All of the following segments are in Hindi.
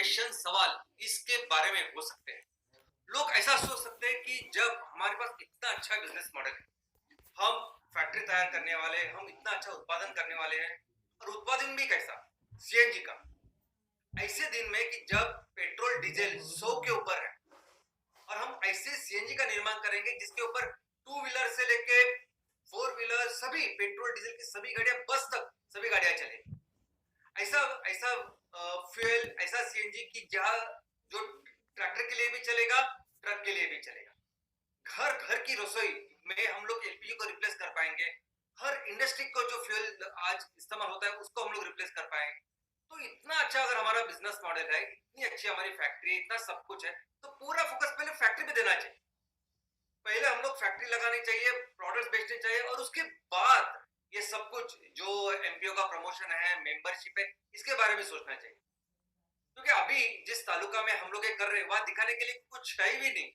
क्वेश्चन सवाल इसके बारे में हो सकते हैं। लोग ऐसा सोच सकते हैं कि जब हमारे पास इतना अच्छा बिजनेस मॉडल है, हम फैक्ट्री तैयार करने वाले हैं, हम इतना अच्छा उत्पादन करने वाले हैं और उत्पादन भी कैसा, सीएनजी का। ऐसे दिन में कि जब पेट्रोल डीजल 100 के ऊपर है और हम ऐसे सीएनजी का निर्माण करेंगे जिसके ऊपर टू व्हीलर से लेके फोर व्हीलर सभी पेट्रोल डीजल की सभी गाड़ियां, बस तक सभी गाड़ियां चलेंगी। ऐसा ऐसा फ्यूल, ऐसा सीएनजी की जहां जो ट्रैक्टर के लिए भी चलेगा, ट्रक के लिए भी चलेगा। घर घर की रसोई में हम लोग एलपीजी को रिप्लेस कर पाएंगे। हर इंडस्ट्री को जो फ्यूल आज इस्तेमाल होता है उसको हम लोग रिप्लेस कर पाएंगे। तो इतना अच्छा अगर हमारा बिजनेस मॉडल है, इतनी अच्छी हमारी फैक्ट्री, इतना सब कुछ है, तो पूरा फोकस पहले फैक्ट्री पे देना चाहिए। पहले हम लोग फैक्ट्री लगानी चाहिए, प्रोडक्ट्स बेचने चाहिए और उसके बाद ये सब कुछ जो एमपीओ का प्रमोशन है, मेंबरशिप है, इसके बारे में सोचना चाहिए। क्योंकि अभी जिस तालुका में हम लोग ये कर रहे हैं वहां दिखाने के लिए कुछ है भी नहीं,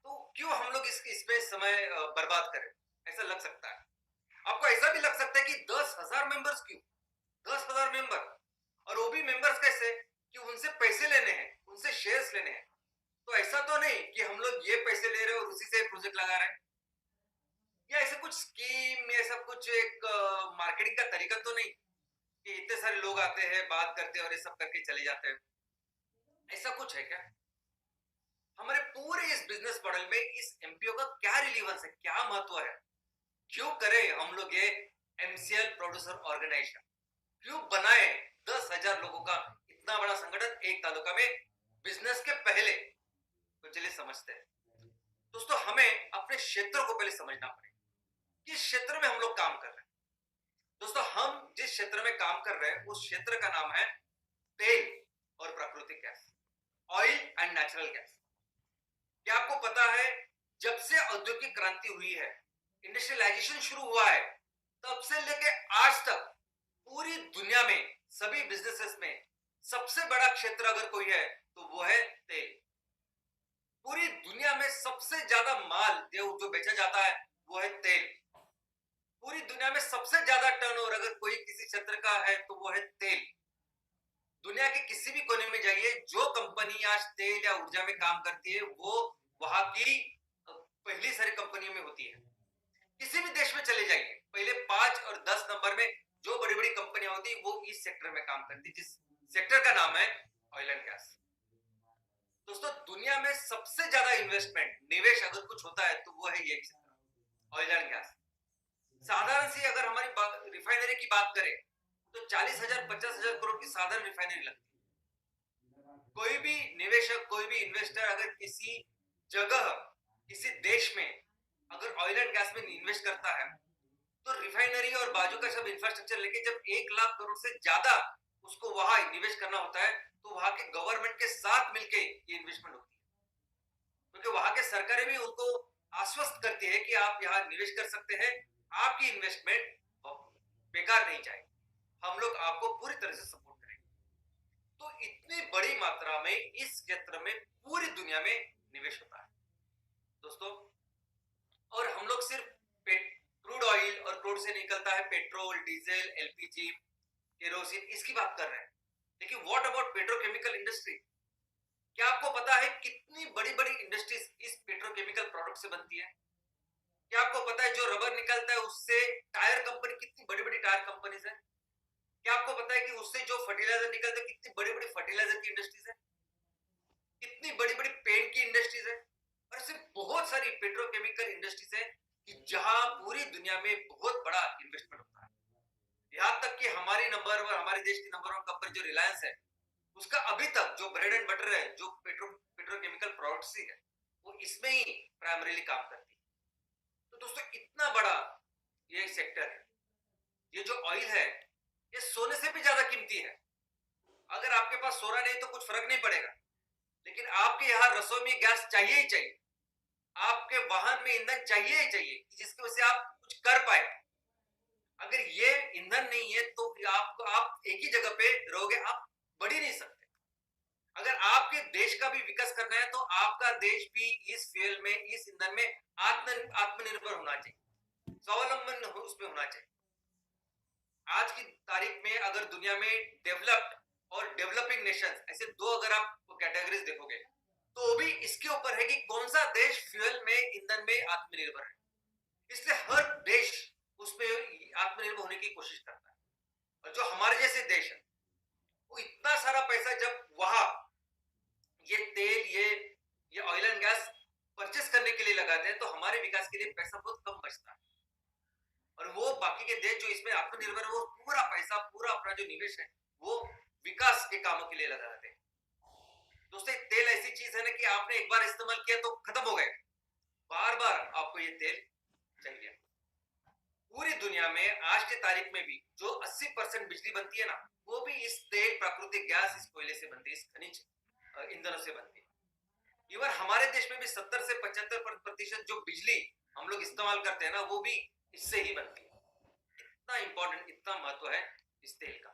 तो क्यों हम लोग इसमें समय बर्बाद करें, ऐसा लग सकता है। आपको ऐसा भी लग सकता है कि 10,000 मेंबर्स क्यों, 10,000 मेंबर, और वो भी मेंबर्स कैसे कि उनसे पैसे लेने हैं, उनसे शेयर्स लेने हैं। तो ऐसा तो नहीं कि हम लोग ये पैसे ले रहे हैं और उसी से प्रोजेक्ट लगा रहे हैं, या ऐसा कुछ स्कीम, ऐसा कुछ एक मार्केटिंग का तरीका तो नहीं कि इतने सारे लोग आते हैं, बात करते हैं और ये सब करके चले जाते हैं। ऐसा कुछ है क्या? हमारे पूरे इस बिजनेस मॉडल में इस एमपीओ का क्या रिलीवेंस है, क्या महत्व है? क्यों करें हम लोग ये एमसीएल प्रोड्यूसर ऑर्गेनाइजेशन, क्यों बनाए 10,000 लोगों का इतना बड़ा संगठन एक तालुका में बिजनेस के पहले? तो चलिए समझते हैं। दोस्तों, हमें अपने क्षेत्र को पहले समझना पड़ेगा, किस क्षेत्र में हम लोग काम कर रहे हैं। दोस्तों, हम जिस क्षेत्र में काम कर रहे हैं उस क्षेत्र का नाम है तेल और प्राकृतिक gas, oil and natural gas. क्या आपको पता है, जब से औद्योगिक क्रांति हुई है, इंडस्ट्रियलाइजेशन शुरू हुआ है, तब से लेके आज तक पूरी दुनिया में सभी बिजनेसेस में सबसे बड़ा क्षेत्र अगर कोई है तो वो है तेल। पूरी दुनिया में सबसे ज्यादा माल जो बेचा जाता है वो है तेल। पूरी दुनिया में सबसे ज्यादा टर्नओवर अगर कोई किसी क्षेत्र का है तो वो है तेल। दुनिया के किसी भी कोने में जाइए, जो कंपनी आज तेल या ऊर्जा में काम करती है वो वहां की पहली सारी कंपनियों में होती है। किसी भी देश में चले जाइए, पहले 5 और 10 नंबर में जो बड़ी बड़ी कंपनियां होती है वो इस सेक्टर में काम करती है, जिस सेक्टर का नाम है ऑयल एंड गैस। दोस्तों, दुनिया में सबसे ज्यादा इन्वेस्टमेंट, निवेश अगर कुछ होता है तो वो है ये क्षेत्र, ऑयल एंड गैस। साधारण सी अगर हमारी रिफाइनरी की बात करें तो 40,000 50,000 करोड़ की साधारण रिफाइनरी लगती है। कोई भी निवेशक, कोई भी इन्वेस्टर अगर किसी जगह, किसी देश में अगर ऑयल एंड गैस में इन्वेस्ट करता है तो रिफाइनरी और बाजू का सब इंफ्रास्ट्रक्चर लेके जब 1 लाख करोड़ से ज्यादा उसको वहां निवेश करना होता है तो वहां के गवर्नमेंट के साथ मिलके ये इन्वेस्टमेंट होती है। क्योंकि वहां के सरकारें भी उनको आश्वस्त करती है कि आप यहाँ निवेश कर सकते हैं, आपकी इन्वेस्टमेंट बेकार नहीं जाएगी, हम लोग आपको पूरी तरह से सपोर्ट करेंगे। तो इतनी बड़ी मात्रा में इस क्षेत्र में पूरी दुनिया में निवेश होता है दोस्तों। और हम लोग सिर्फ क्रूड ऑयल और क्रूड से निकलता है पेट्रोल, डीजल, एलपीजी, केरोसिन, इसकी बात कर रहे हैं। लेकिन व्हाट अबाउट पेट्रोकेमिकल इंडस्ट्री? क्या आपको पता है कितनी बड़ी बड़ी इंडस्ट्रीज इस पेट्रोकेमिकल प्रोडक्ट से बनती है? क्या आपको पता है जो रबर निकलता है उससे टायर कंपनी, कितनी बड़ी बड़ी टायर कंपनीज है? क्या आपको पता है कि उससे जो फर्टिलाइजर निकलता है, कितनी बड़ी बड़ी फर्टिलाइजर की इंडस्ट्रीज है, कितनी बड़ी बड़ी पेंट की इंडस्ट्रीज है, और ऐसे बहुत सारी पेट्रोकेमिकल इंडस्ट्रीज है कि जहां पूरी दुनिया में बहुत बड़ा इन्वेस्टमेंट होता है। यहां तक कि हमारी नंबर वन, हमारे देश की नंबर 1 कंपनी जो रिलायंस है, उसका अभी तक जो ब्रेड एंड बटर है, जो पेट्रोकेमिकल प्रोडक्ट्स ही है, वो इसमें ही प्राइमरीली काम करती है। तो दोस्तों, इतना बड़ा ये सेक्टर है। ये जो ऑयल है ये सोने से भी ज्यादा कीमती है। अगर आपके पास सोना नहीं तो कुछ फर्क नहीं पड़ेगा, लेकिन आपके यहाँ रसोई में गैस चाहिए ही चाहिए, आपके वाहन में ईंधन चाहिए ही चाहिए, जिसकी वजह से आप कुछ कर पाए। अगर ये ईंधन नहीं है तो आप एक ही जगह पे रहोगे, आप बढ़ ही नहीं सकते। अगर आपके देश का भी विकास करना है तो आपका देश भी इस फ्यूल में, इस ईंधन में आत्मनिर्भर होना चाहिए, स्वावलंबन उसमें होना चाहिए। आज की तारीख में अगर दुनिया में डेवलप्ड और डेवलपिंग नेशंस, ऐसे दो अगर आप कैटेगरीज देखोगे तो भी इसके ऊपर है कि कौन सा देश फ्यूल में, ईंधन में आत्मनिर्भर है। इसलिए हर देश उसमें आत्मनिर्भर होने की कोशिश करता है। और जो हमारे जैसे देश है वो इतना सारा पैसा जब वहां ये तेल, ये ऑयल एंड गैस परचेस करने के लिए लगाते हैं तो हमारे विकास के लिए पैसा बहुत कम बचता है। और वो बाकी के देश जो इसमें आत्मनिर्भर है वो पूरा पैसा, पूरा अपना जो निवेश है वो विकास के कामों के लिए लगा देते हैं। दोस्तों तेल ऐसी चीज है ना कि आपने एक बार इस्तेमाल किया तो खत्म हो गए, बार बार आपको ये तेल चाहिए। पूरी दुनिया में आज के तारीख में भी जो 80% बिजली बनती है ना वो भी इस तेल, प्राकृतिक गैस, इस कोयले से बनती है, इस खनिज ईंधनों से बनती है। इवन हमारे देश में भी 70 से 75% जो बिजली हम लोग इस्तेमाल करते हैं ना वो भी इससे ही बनती है। इतना इंपॉर्टेंट, इतना महत्व है इस तेल का।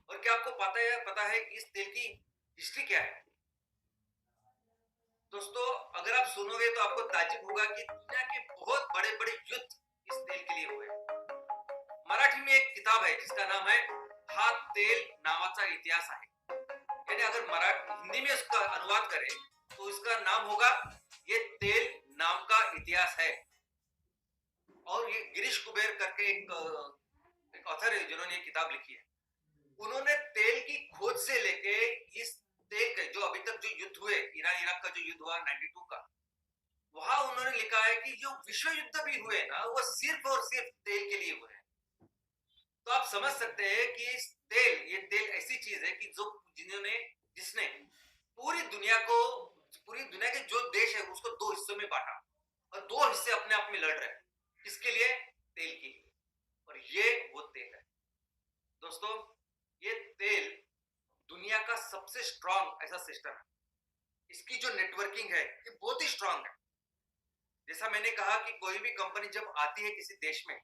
और क्या आपको पता है कि इस तेल की हिस्ट्री क्या है? दोस्तों अगर आप सुनोगे तो आपको ताज्जुब होगा कि दुनिया के बहुत बड़े बड़े युद्ध इस तेल के लिए हुए। मराठी में एक किताब है जिसका नाम है हा तेल नावाचा इतिहास आहे, यानी अगर हिंदी में उसका अनुवाद करें तो इसका नाम होगा ये तेल नाम का इतिहास है। और ये गिरीश कुबेर करके एक ऑथर है जिन्होंने ये किताब लिखी है। उन्होंने तेल की खोज से लेके इस तेल के जो अभी तक जो युद्ध हुए, ईरान इराक का जो युद्ध हुआ 92 का, वहां उन्होंने लिखा है कि जो विश्व युद्ध भी हुए ना वो सिर्फ और सिर्फ तेल के लिए हुए हैं। तो आप समझ सकते हैं कि ये तेल ऐसी चीज है कि जिसने पूरी दुनिया के जो देश है उसको दो हिस्सों में बांटा और दो हिस्से अपने आप में लड़ रहे हैं। किसके लिए? तेल के लिए। और ये वो तेल है दोस्तों। ये तेल दुनिया का सबसे स्ट्रांग ऐसा सिस्टम है। इसकी जो नेटवर्किंग है ये बहुत ही स्ट्रांग है। जैसा मैंने कहा कि कोई भी कंपनी जब आती है किसी देश में,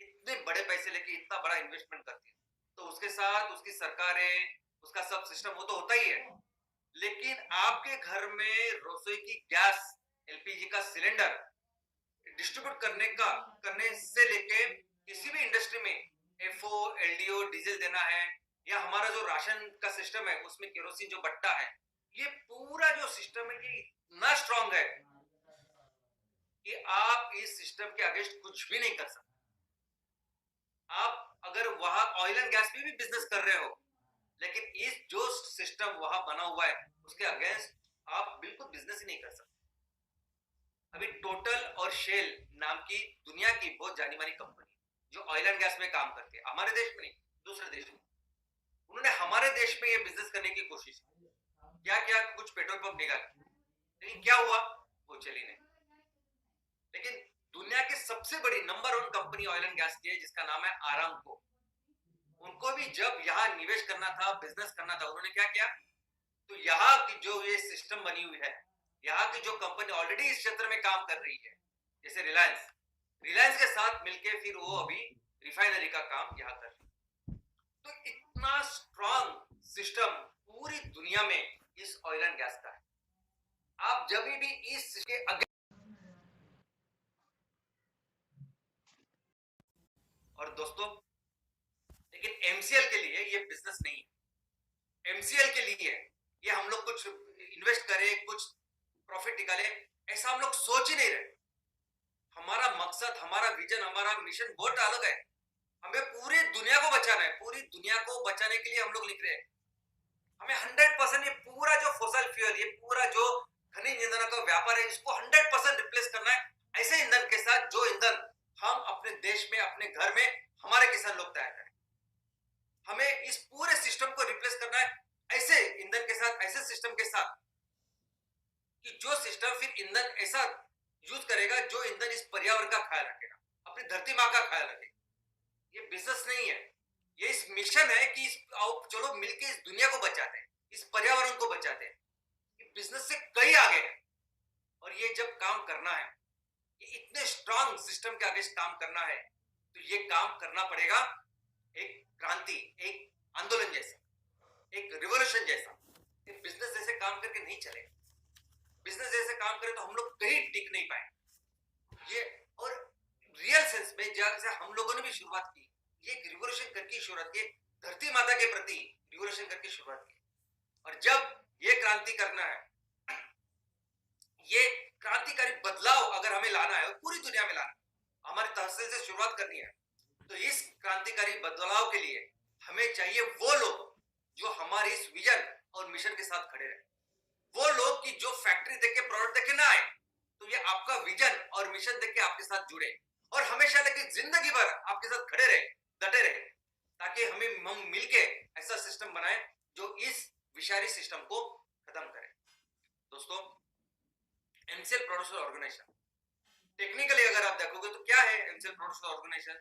इतने बड़े पैसे लेके इतना बड़ा इन्वेस्टमेंट करती है तो उसके साथ उसकी सरकारें, उसका सब सिस्टम वो तो होता ही है। लेकिन आपके घर में रसोई की गैस, एलपीजी का सिलेंडर डिस्ट्रीब्यूट करने से लेके किसी भी इंडस्ट्री में एफओ, एलडीओ, डीजल देना है, या हमारा जो राशन का सिस्टम है उसमें केरोसिन जो बट्टा है, ये पूरा जो सिस्टम है ये इतना स्ट्रांग है कि आप इस सिस्टम के अगेंस्ट कुछ भी नहीं कर सकते। आप अगर वहां ऑयल एंड गैस में भी बिजनेस कर रहे हो लेकिन इस जो सिस्टम वहां बना हुआ है उसके अगेंस्ट आप बिल्कुल बिजनेस ही नहीं कर सकते। अभी टोटल और शेल नाम की दुनिया की बहुत जानी मानी कंपनी जो ऑयल एंड गैस में काम करती है, हमारे देश में नहीं दूसरे देश में, उन्होंने हमारे देश में ये बिजनेस करने की कोशिश की। क्या कुछ पेट्रोल पंप निकाले, लेकिन क्या हुआ? वो चली नहीं। लेकिन दुनिया की सबसे बड़ी number 1 company oil and gas की है जिसका नाम है आरामको। उनको भी जब यहाँ निवेश करना था, बिजनेस करना था, उन्होंने क्या किया? तो यहाँ की जो ये सिस्टम बनी हुई है, यहाँ की जो कंपनी ऑलरेडी इस क्षेत्र में काम कर रही है, जैसे रिलायंस के साथ मिलके फिर वो अभी रिफाइनरी का काम यहाँ कर रही है। तो इतना स्ट्रांग सिस्टम पूरी दुनिया में इस ऑयल एंड गैस का है। आप जब भी इसके और दोस्तों लेकिन एमसीएल के लिए ये बिजनेस नहीं है। एमसीएल के लिए ये हम लोग कुछ इन्वेस्ट करें, कुछ प्रॉफिट निकाले, ऐसा हम लोग सोच ही नहीं रहे। हमारा मकसद, हमारा विजन, हमारा मिशन बहुत अलग है। हमें पूरी दुनिया को बचाना है। पूरी दुनिया को बचाने के लिए हम लोग लिख रहे हैं। हमें 100% ये पूरा जो फॉसिल फ्यूल, ये पूरा जो खनिज ईंधन का व्यापार है, इसको 100% रिप्लेस करना है ऐसे ईंधन के साथ जो ईंधन हम अपने देश में, अपने घर में हमारे किसान लोग तैयार करें। हमें इस पूरे सिस्टम को रिप्लेस करना है ऐसे ईंधन के साथ, ऐसे सिस्टम के साथ कि जो सिस्टम फिर ईंधन ऐसा यूज करेगा जो ईंधन इस पर्यावरण का ख्याल रखेगा, अपनी धरती माँ का ख्याल रखेगा। ये बिजनेस नहीं है, ये इस मिशन है कि चलो मिलके इस दुनिया को बचाते हैं, इस पर्यावरण को बचाते हैं। ये बिजनेस से कई आगे है। और ये जब काम करना है, ये इतने स्ट्रांग सिस्टम के आगे काम करना है, तो ये काम करना पड़ेगा एक क्रांति, एक आंदोलन जैसा, एक रिवॉल्यूशन जैसा। ये बिजनेस जैसे काम करके नहीं चलेगा। बिजनेस जैसे काम करे तो हम लोग कहीं टिक नहीं पाए। ये और रियल सेंस में जैसे हम लोगों ने भी शुरुआत की, ये रिवॉल्यूशन करके शुरुआत की, धरती माता के प्रति रिवॉल्यूशन करके शुरुआत की। और जब ये क्रांति करना है, ये क्रांतिकारी बदलाव अगर हमें लाना है, पूरी दुनिया में लाना है, हमारे तहसील से शुरुआत करनी है, तो इस क्रांतिकारी बदलाव के लिए हमें चाहिए वो लोग जो हमारे इस विजन और मिशन के साथ खड़े रहे। वो लोग कि जो फैक्ट्री देख के, प्रोडक्ट देख के ना आए, तो ये आपका विजन और मिशन देख के आपके साथ जुड़े और हमेशा लेके जिंदगी भर आपके साथ खड़े रहे, डटे रहे, ताकि हम मिलके ऐसा सिस्टम बनाए जो इस विषारी सिस्टम को खत्म करे। दोस्तों, एमसीएल प्रोड्यूसर ऑर्गेनाइजेशन, टेक्निकली अगर आप देखोगे तो क्या है एमसीएल प्रोड्यूसर ऑर्गेनाइजेशन?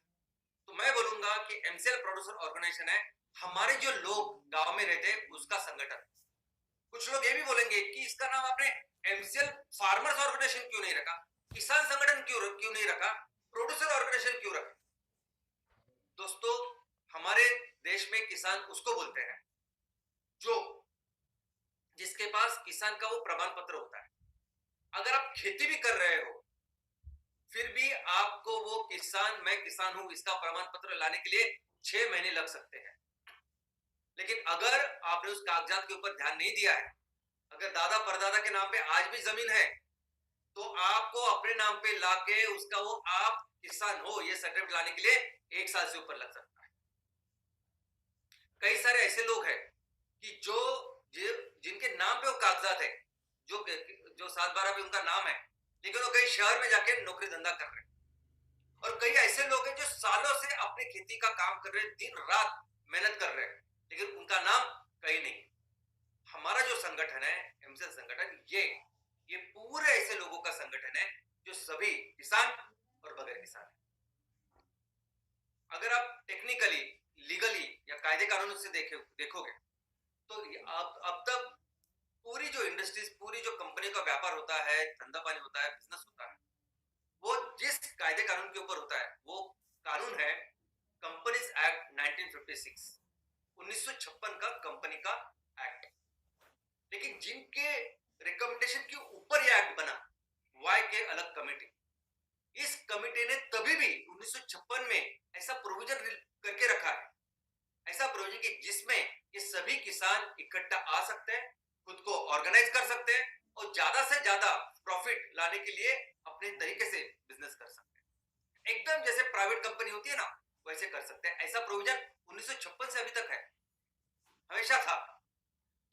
तो मैं बोलूंगा कि एमसीएल प्रोड्यूसर ऑर्गेनाइजेशन है हमारे जो लोग गांव में रहते हैं उसका संगठन। कुछ लोग ये भी बोलेंगे कि इसका नाम आपने एमसीएल फार्मर्स ऑर्गेनाइजेशन क्यों नहीं रखा, किसान संगठन क्यों नहीं रखा, प्रोड्यूसर ऑर्गेनाइजेशन क्यों रखा? दोस्तों, हमारे देश में किसान उसको बोलते हैं जो जिसके पास किसान का वो प्रमाण पत्र होता है। अगर आप खेती भी कर रहे हो फिर भी आपको वो मैं किसान हूं इसका प्रमाण पत्र लाने के लिए 6 महीने लग सकते हैं। लेकिन अगर आपने उस कागजात के ऊपर ध्यान नहीं दिया है, अगर दादा परदादा के नाम पे आज भी जमीन है, तो आपको अपने नाम पे लाके उसका वो आप किसान हो ये सर्टिफिकेट लाने के लिए 1 साल से ऊपर लग सकता है। कई सारे ऐसे लोग हैं कि जिनके नाम पे वो कागजात है, जो 7/12 पे उनका नाम है, लेकिन वो कई शहर में जाके नौकरी धंधा कर रहे हैं। और कई ऐसे लोग हैं जो सालों से अपनी खेती का काम कर रहे हैं, दिन रात मेहनत कर रहे हैं, लेकिन उनका नाम कहीं नहीं। हमारा जो संगठन है एमसीएल संगठन, ये पूरे ऐसे लोगों का संगठन है जो सभी किसान और बगैर किसान है। अगर आप टेक्निकली, लीगली या कायदे कानून से देखोगे तो अब तक पूरी जो इंडस्ट्रीज, पूरी जो कंपनी का व्यापार होता है, धंधा पानी होता है, बिजनेस होता है, वो जिस कायदे कानून के ऊपर होता है वो कानून है कंपनीज एक्ट 1956, 1956 का कंपनी का एक्ट। लेकिन जिनके रिकमेंडेशन के ऊपर ये एक्ट बना, वाई के अलग कमेटी, इस कमेटी ने तभी भी 1956 में ऐसा प्रोविजन करके रखा है, ऐसा प्रोविजन कि जिसमें ये सभी किसान इकट्ठा आ सकते हैं, खुद को ऑर्गेनाइज कर सकते हैं और ज्यादा से ज्यादा प्रॉफिट लाने के लिए अपने तरीके से बिजनेस कर सकते हैं। एकदम जैसे प्राइवेट कंपनी होती है ना, वैसे कर सकते हैं। ऐसा प्रोविजन 1956 से अभी तक है, हमेशा था।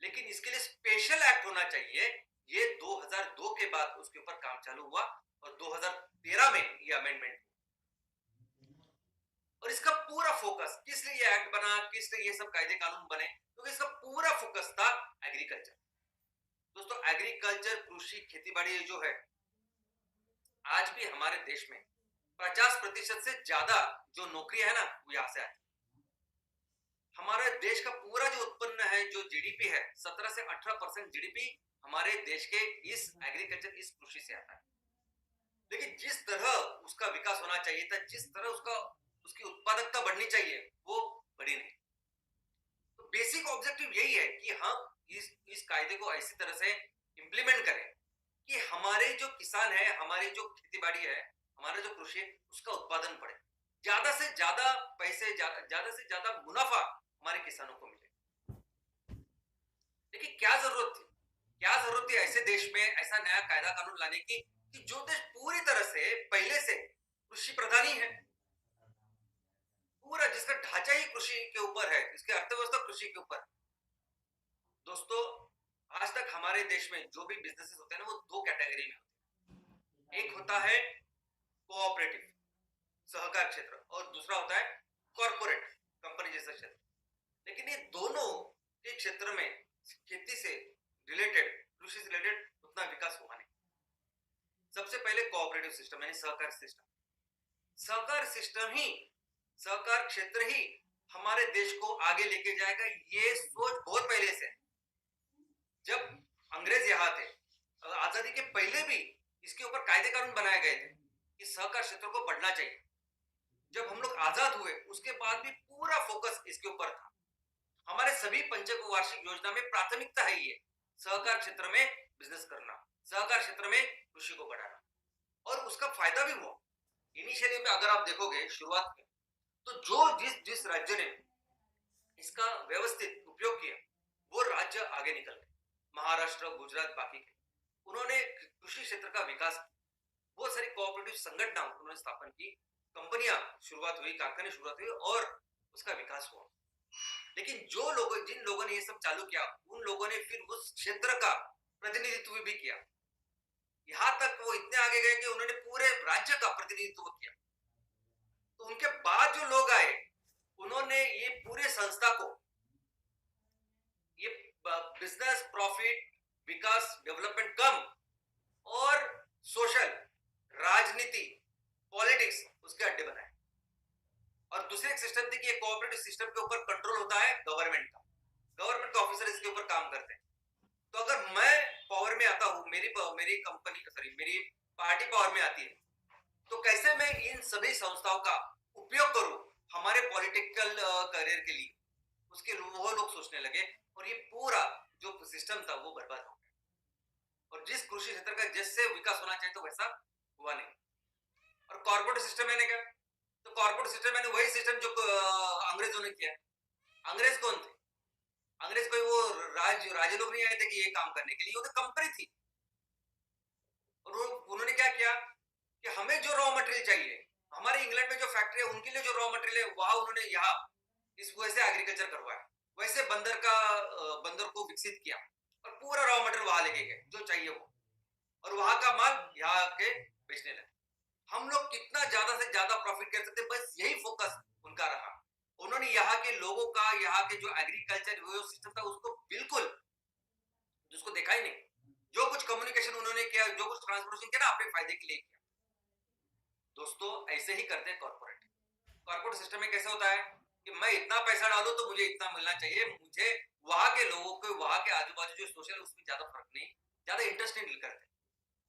लेकिन इसके लिए स्पेशल एक्ट होना चाहिए। ये 2002 के बाद उसके ऊपर काम चालू हुआ और 2013 में ये अमेंडमेंट। और इसका पूरा फोकस, किस लिए ये एक्ट बना, किस लिए ये सब कायदे कानून बने, क्योंकि इसका पूरा फोकस था एग्रीकल्चर। दोस्तों, एग्रीकल्चर, कृषि, खेतीबाड़ी जो है, आज भी हमारे देश में 50% से ज्यादा जो नौकरियां है ना, वो यहां से आती है। हमारे देश का पूरा जो उत्पन्न है, जो जीडीपी है, 17 से 18% जीडीपी हमारे देश के इस एग्रीकल्चर, इस कृषि से आता है। लेकिन जिस तरह उसका विकास होना चाहिए था, जिस तरह उसकी उत्पादकता बढ़नी चाहिए, वो बढ़ी नहीं। तो बेसिक ऑब्जेक्टिव यही है कि हम इस कायदे को ऐसी तरह से इंप्लीमेंट करें कि हमारे जो किसान है, हमारी जो खेतीबाड़ी है, हमारा जो कृषि है, उसका उत्पादन बढ़े, ज्यादा से ज्यादा पैसे, ज्यादा से ज्यादा मुनाफा हमारे किसानों को मिले। लेकिन क्या जरूरत थी ऐसे देश में ऐसा नया कायदा कानून लाने की कि जो देश पूरी तरह से पहले से कृषि प्रधान ही है, पूरा जिसका ढांचा ही कृषि के ऊपर है, इसकी अर्थव्यवस्था कृषि के ऊपर। दोस्तों, आज तक हमारे देश में जो भी बिजनेसेस होते हैं ना, वो 2 कैटेगरी में होते हैं। एक होता है कोऑपरेटिव, सहकार क्षेत्र, और दूसरा होता है कॉर्पोरेट, कंपनी जैसा क्षेत्र। लेकिन ये दोनों के क्षेत्र में खेती से रिलेटेड, कृषि से रिलेटेड उतना विकास हुआ नहीं। सबसे पहले कोऑपरेटिव सिस्टम यानी सहकार सिस्टम, सहकार क्षेत्र ही हमारे देश को आगे लेके जाएगा। ये सोच बहुत पहले से, जब अंग्रेज यहाँ थे, आजादी के पहले भी इसके ऊपर कायदे कानून बनाए गए थे कि सहकार क्षेत्र को बढ़ना चाहिए। जब हम लोग आजाद हुए उसके बाद भी पूरा फोकस इसके ऊपर था। हमारे सभी पंचवार्षिक योजना में प्राथमिकता है ये सहकार क्षेत्र में बिजनेस करना, सहकार क्षेत्र में कृषि को बढ़ाना, और उसका फायदा भी हुआ। इनिशियली में अगर आप देखोगे शुरुआत में, तो जिस राज्य ने इसका व्यवस्थित उपयोग किया, वो राज्य आगे निकल गए, महाराष्ट्र, गुजरात, बाकी के। उन्होंने कृषि क्षेत्र का विकास, बहुत सारी कोऑपरेटिव संगठन उन्होंने स्थापन की, कंपनियां शुरुआत हुई, कारखाने शुरुआत हुई और उसका विकास हुआ। लेकिन जिन लोगों ने ये सब चालू किया, उन लोगों ने फिर उस क्षेत्र का प्रतिनिधित्व भी किया। यहां तक वो इतने आगे गए कि उन्होंने पूरे राज्य का प्रतिनिधित्व किया। तो उनके बाद जो लोग आए, उन्होंने ये पूरे संस्था को, ये बिजनेस, प्रॉफिट, विकास, डेवलपमेंट कम और सोशल, राजनीति, पॉलिटिक्स, उसके अड्डे बनाए। और दूसरे एक सिस्टम थी कि ये कोऑपरेटिव सिस्टम के ऊपर कंट्रोल होता है गवर्नमेंट का, गवर्नमेंट के ऑफिसर इसके ऊपर काम करते हैं। तो अगर मैं पावर में आता हूं, मेरी कंपनी, सॉरी मेरी पार्टी पावर में आती है, तो कैसे मैं इन सभी संस्थाओं का उपयोग करूं हमारे पॉलिटिकल करियर के लिए, उसके वो लोग सोचने लगे और ये पूरा जो सिस्टम था वो बर्बाद हो गया। और जिस कृषि क्षेत्र का जैसे विकास होना चाहिए तो वैसा हुआ नहीं। और कॉर्पोरेट सिस्टम मैंने क्या, तो कॉर्पोरेट सिस्टम मैंने वही सिस्टम जो अंग्रेजों ने किया। अंग्रेज कौन थे? अंग्रेज कोई वो राजे लोग नहीं आए थे कि ये काम करने के लिए, वो तो कंपनी थी। और उन्होंने क्या किया कि हमें जो रॉ मटेरियल चाहिए, हमारे इंग्लैंड में जो फैक्ट्री है उनके लिए जो रॉ मटेरियल है वहां उन्होंने यहाँ इस वैसे एग्रीकल्चर करवाया, वैसे बंदर को विकसित किया और पूरा रॉ मटेरियल वहां लेके गए जो चाहिए वो, और वहां का माल यहाँ के बेचने लगे। हम लोग कितना ज्यादा से ज्यादा प्रॉफिट कर सकते, बस यही फोकस उनका रहा। उन्होंने यहाँ के लोगों का, यहाँ के जो एग्रीकल्चर वो सिस्टम था उसको बिल्कुल जिसको देखा ही नहीं। जो कुछ कम्युनिकेशन उन्होंने किया, जो कुछ ट्रांसपोर्टेशन किया ना, अपने फायदे के लिए किया। दोस्तों ऐसे ही करते हैं कॉर्पोरेट सिस्टम में। कैसे होता है कि मैं इतना पैसा डालूं तो मुझे इतना मिलना चाहिए, मुझे वहां के लोगों को, वहां के आजू बाजू जो सोशल, उसमें ज्यादा फर्क नहीं, ज्यादा इंटरेस्ट नहीं करते।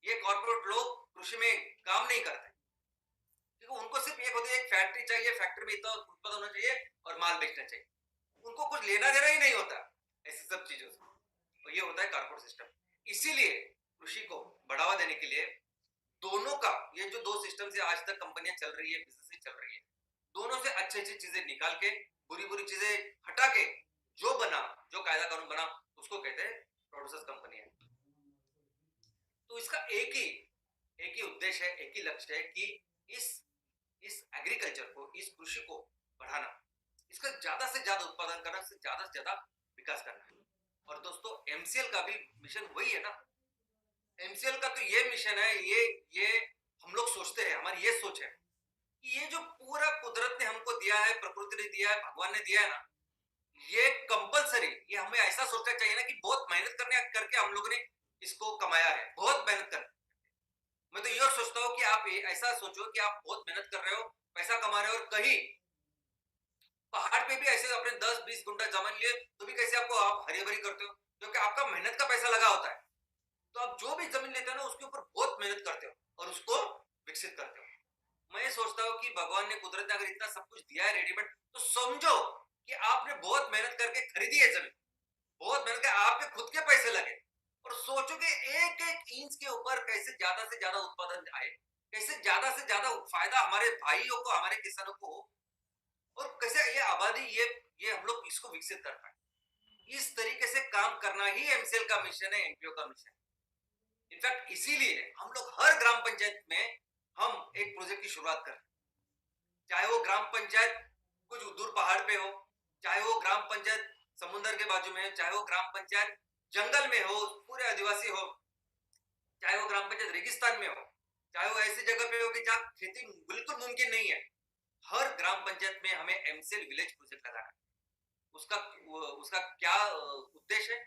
ये कॉर्पोरेट लोग कृषि में काम नहीं करते, क्योंकि उनको सिर्फ एक होती है, एक फैक्ट्री चाहिए, फैक्ट्री में इतना उत्पादन होना चाहिए और माल बेचना चाहिए, उनको कुछ लेना देना ही नहीं होता ऐसी सब चीजों से। तो ये होता है कॉर्पोरेट सिस्टम। इसीलिए कृषि को बढ़ावा देने के लिए दोनों का, ये जो दो सिस्टम से आज तक कंपनियां चल रही है, बिजनेस चल रही है, दोनों से अच्छी अच्छी चीजें निकाल के, बुरी बुरी चीजें हटा के जो बना, जो कायदा कानून बना, उसको कहते हैं प्रोड्यूसर्स कंपनी है। तो इसका एक ही उद्देश्य है, एक ही लक्ष्य है कि इस एग्रीकल्चर को, इस कृषि को बढ़ाना, इसका ज्यादा से ज्यादा उत्पादन करना, से ज्यादा विकास करना है। और दोस्तों एमसीएल का भी मिशन वही है ना। एमसीएल का तो ये मिशन है, ये हम लोग सोचते हैं, हमारी ये सोच है कि ये जो पूरा कुदरत ने हमको दिया है, प्रकृति ने दिया है, भगवान ने दिया है ना, ये कंपलसरी, ये हमें ऐसा सोचना चाहिए ना कि बहुत मेहनत करके हम लोगों ने इसको कमाया है, बहुत मेहनत कर। मैं तो ये सोचता हूँ कि आप ऐसा सोचो कि आप बहुत मेहनत कर रहे हो, पैसा कमा रहे हो, और कहीं पहाड़ पे भी ऐसे अपने 10-20 गुंठा जमीन लिए तो भी कैसे आपको आप हरी भरी करते हो, क्योंकि आपका मेहनत का पैसा लगा होता है। तो आप जो भी जमीन लेते हो ना, उसके ऊपर बहुत मेहनत करते हो और उसको विकसित करते हो। मैं सोचता हूँ कि भगवान ने, कुदरत ने अगर इतना सब कुछ दिया है रेडीमेड, तो समझो कि आपने बहुत मेहनत करके खरीदी है जमीन, बहुत मेहनत कर आपके खुद के पैसे लगे, और सोचो कि एक एक इंच के ऊपर कैसे ज्यादा से ज्यादा उत्पादन आए, कैसे ज्यादा से ज्यादा फायदा हमारे भाइयों को, हमारे किसानों को हो, और कैसे ये आबादी, ये हम लोग इसको विकसित कर पाए। इस तरीके से काम करना ही एमसीएल का मिशन है, एमपीओ का मिशन है। इनफैक्ट इसीलिए हम लोग हर ग्राम पंचायत में हम एक प्रोजेक्ट की शुरुआत कर, चाहे वो ग्राम पंचायत कुछ दूर पहाड़ पे हो, चाहे वो ग्राम पंचायत समुद्र के बाजू में हो, चाहे वो ग्राम पंचायत जंगल में हो, पूरे आदिवासी हो, चाहे वो ग्राम पंचायत रेगिस्तान में हो, चाहे वो ऐसी जगह पे हो कि जहाँ खेती बिल्कुल मुमकिन नहीं है, हर ग्राम पंचायत में हमें एमसीएल विलेज प्रोजेक्ट लगाना है। उसका क्या उद्देश्य है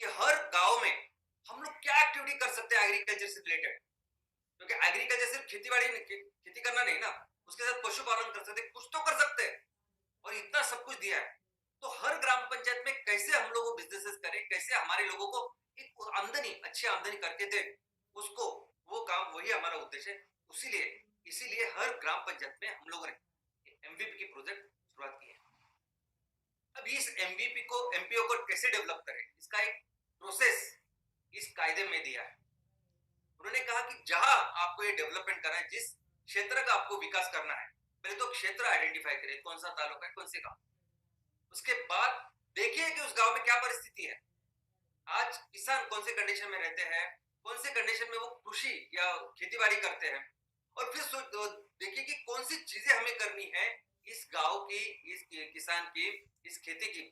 कि हर गांव में हम लोग क्या एक्टिविटी कर सकते हैं एग्रीकल्चर से रिलेटेड, क्योंकि एग्रीकल्चर सिर्फ खेती करना नहीं ना, उसके साथ पशुपालन कर सकते, कुछ तो कर सकते हैं। और इतना सब कुछ दिया है, तो हर ग्राम पंचायत में कैसे हम लोग बिजनेसेस करें, कैसे हमारे लोगों को एक आमदनी, अच्छी आमदनी करके दे, उसको, वो काम, वही हमारा उद्देश्य है। इसीलिए हर ग्राम पंचायत में हम लोगों ने एमवीपी की प्रोजेक्ट शुरुआत की है। अब इस एमवीपी को, एमपीओ को कैसे डेवलप करें, इसका एक प्रोसेस इस कायदे में दिया है। उन्होंने कहा कि जहां आपको ये डेवलपमेंट करना है, जिस क्षेत्र का आपको विकास करना है, पहले तो क्षेत्र आइडेंटिफाई करें, कौन सा तालुका है, कौन से गांव, उसके बाद देखिए कि उस गांव में क्या परिस्थिति है। आज किसान कौन से कंडीशन में रहते हैं, कौन से कंडीशन में वो कृषि या खेती बाड़ी करते हैं, और फिर देखिए कि कौन सी चीजें हमें करनी है इस गांव की, इस किसान की, इस खेती की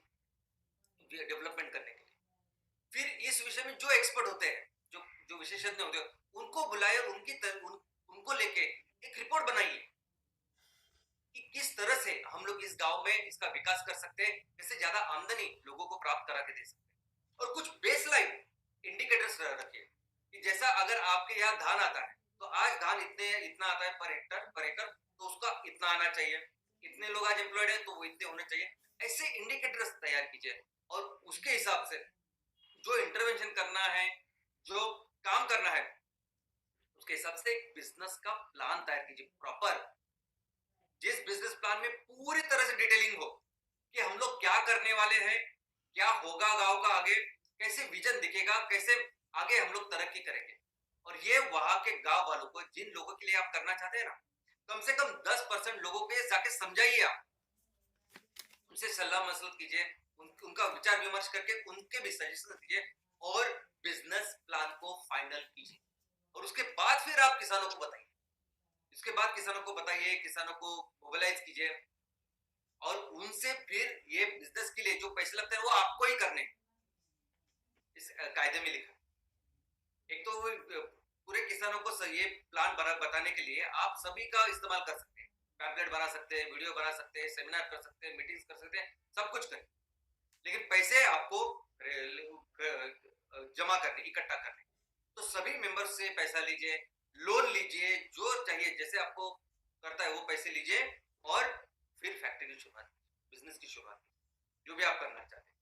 डेवलपमेंट करने के लिए। फिर इस विषय में जो एक्सपर्ट होते हैं, जो जो विशेषज्ञ होते हैं, उनको बुलाए और उनको लेके एक रिपोर्ट बनाइए कि किस तरह से हम लोग इस गांव में इसका विकास कर सकते हैं, कैसे ज्यादा आमदनी लोगों को प्राप्त करा के दे सकते हैं, और कुछ बेसलाइन इंडिकेटर्स रखिए कि जैसा अगर आपके यहाँ धान आता है तो आज धान इतना आता है पर एकड़, तो उसका इतना आना चाहिए, इतने लोग आज एम्प्लॉयड है तो वो इतने होने चाहिए। ऐसे इंडिकेटर्स तैयार कीजिए और उसके हिसाब से जो इंटरवेंशन करना है, जो काम करना है, उसके हिसाब से एक बिजनेस का प्लान तैयार कीजिए प्रॉपर, जिस बिजनेस प्लान में पूरी तरह से डिटेलिंग हो कि हम लोग क्या करने वाले हैं, क्या होगा गांव का आगे, कैसे विजन दिखेगा, कैसे आगे हम लोग तरक्की करेंगे। और ये वहां के गांव वालों को, जिन लोगों के लिए आप करना चाहते हैं ना, कम से कम 10% लोगों को जाके समझाइए, आप उनसे सलाह मशवरा कीजिए, उनका विचार विमर्श करके उनके भी सजेशन दीजिए और बिजनेस प्लान को फाइनल कीजिए। और उसके बाद फिर आप किसानों को बताइए, इसके बाद किसानों को बताइए, किसानों को मोबिलाइज कीजिए और उनसे फिर ये बिजनेस के लिए जो पैसे लगते हैं वो आपको ही करने, इस कायदे में लिखा। एक तो पूरे किसानों को ये प्लान बताने के लिए आप सभी का इस्तेमाल कर सकते हैं, पैम्पलेट बना सकते हैं, वीडियो बना सकते हैं, सेमिनार कर सकते हैं, मीटिंग्स कर सकते हैं, सब कुछ करें, लेकिन पैसे आपको जमा करने, इकट्ठा करने। तो सभी मेंबर से पैसा लीजिए, लोन लीजिए, जो चाहिए जैसे आपको करता है वो पैसे लीजिए और फिर फैक्ट्री की शुरुआत, बिजनेस की शुरुआत, जो भी आप करना चाहते हैं।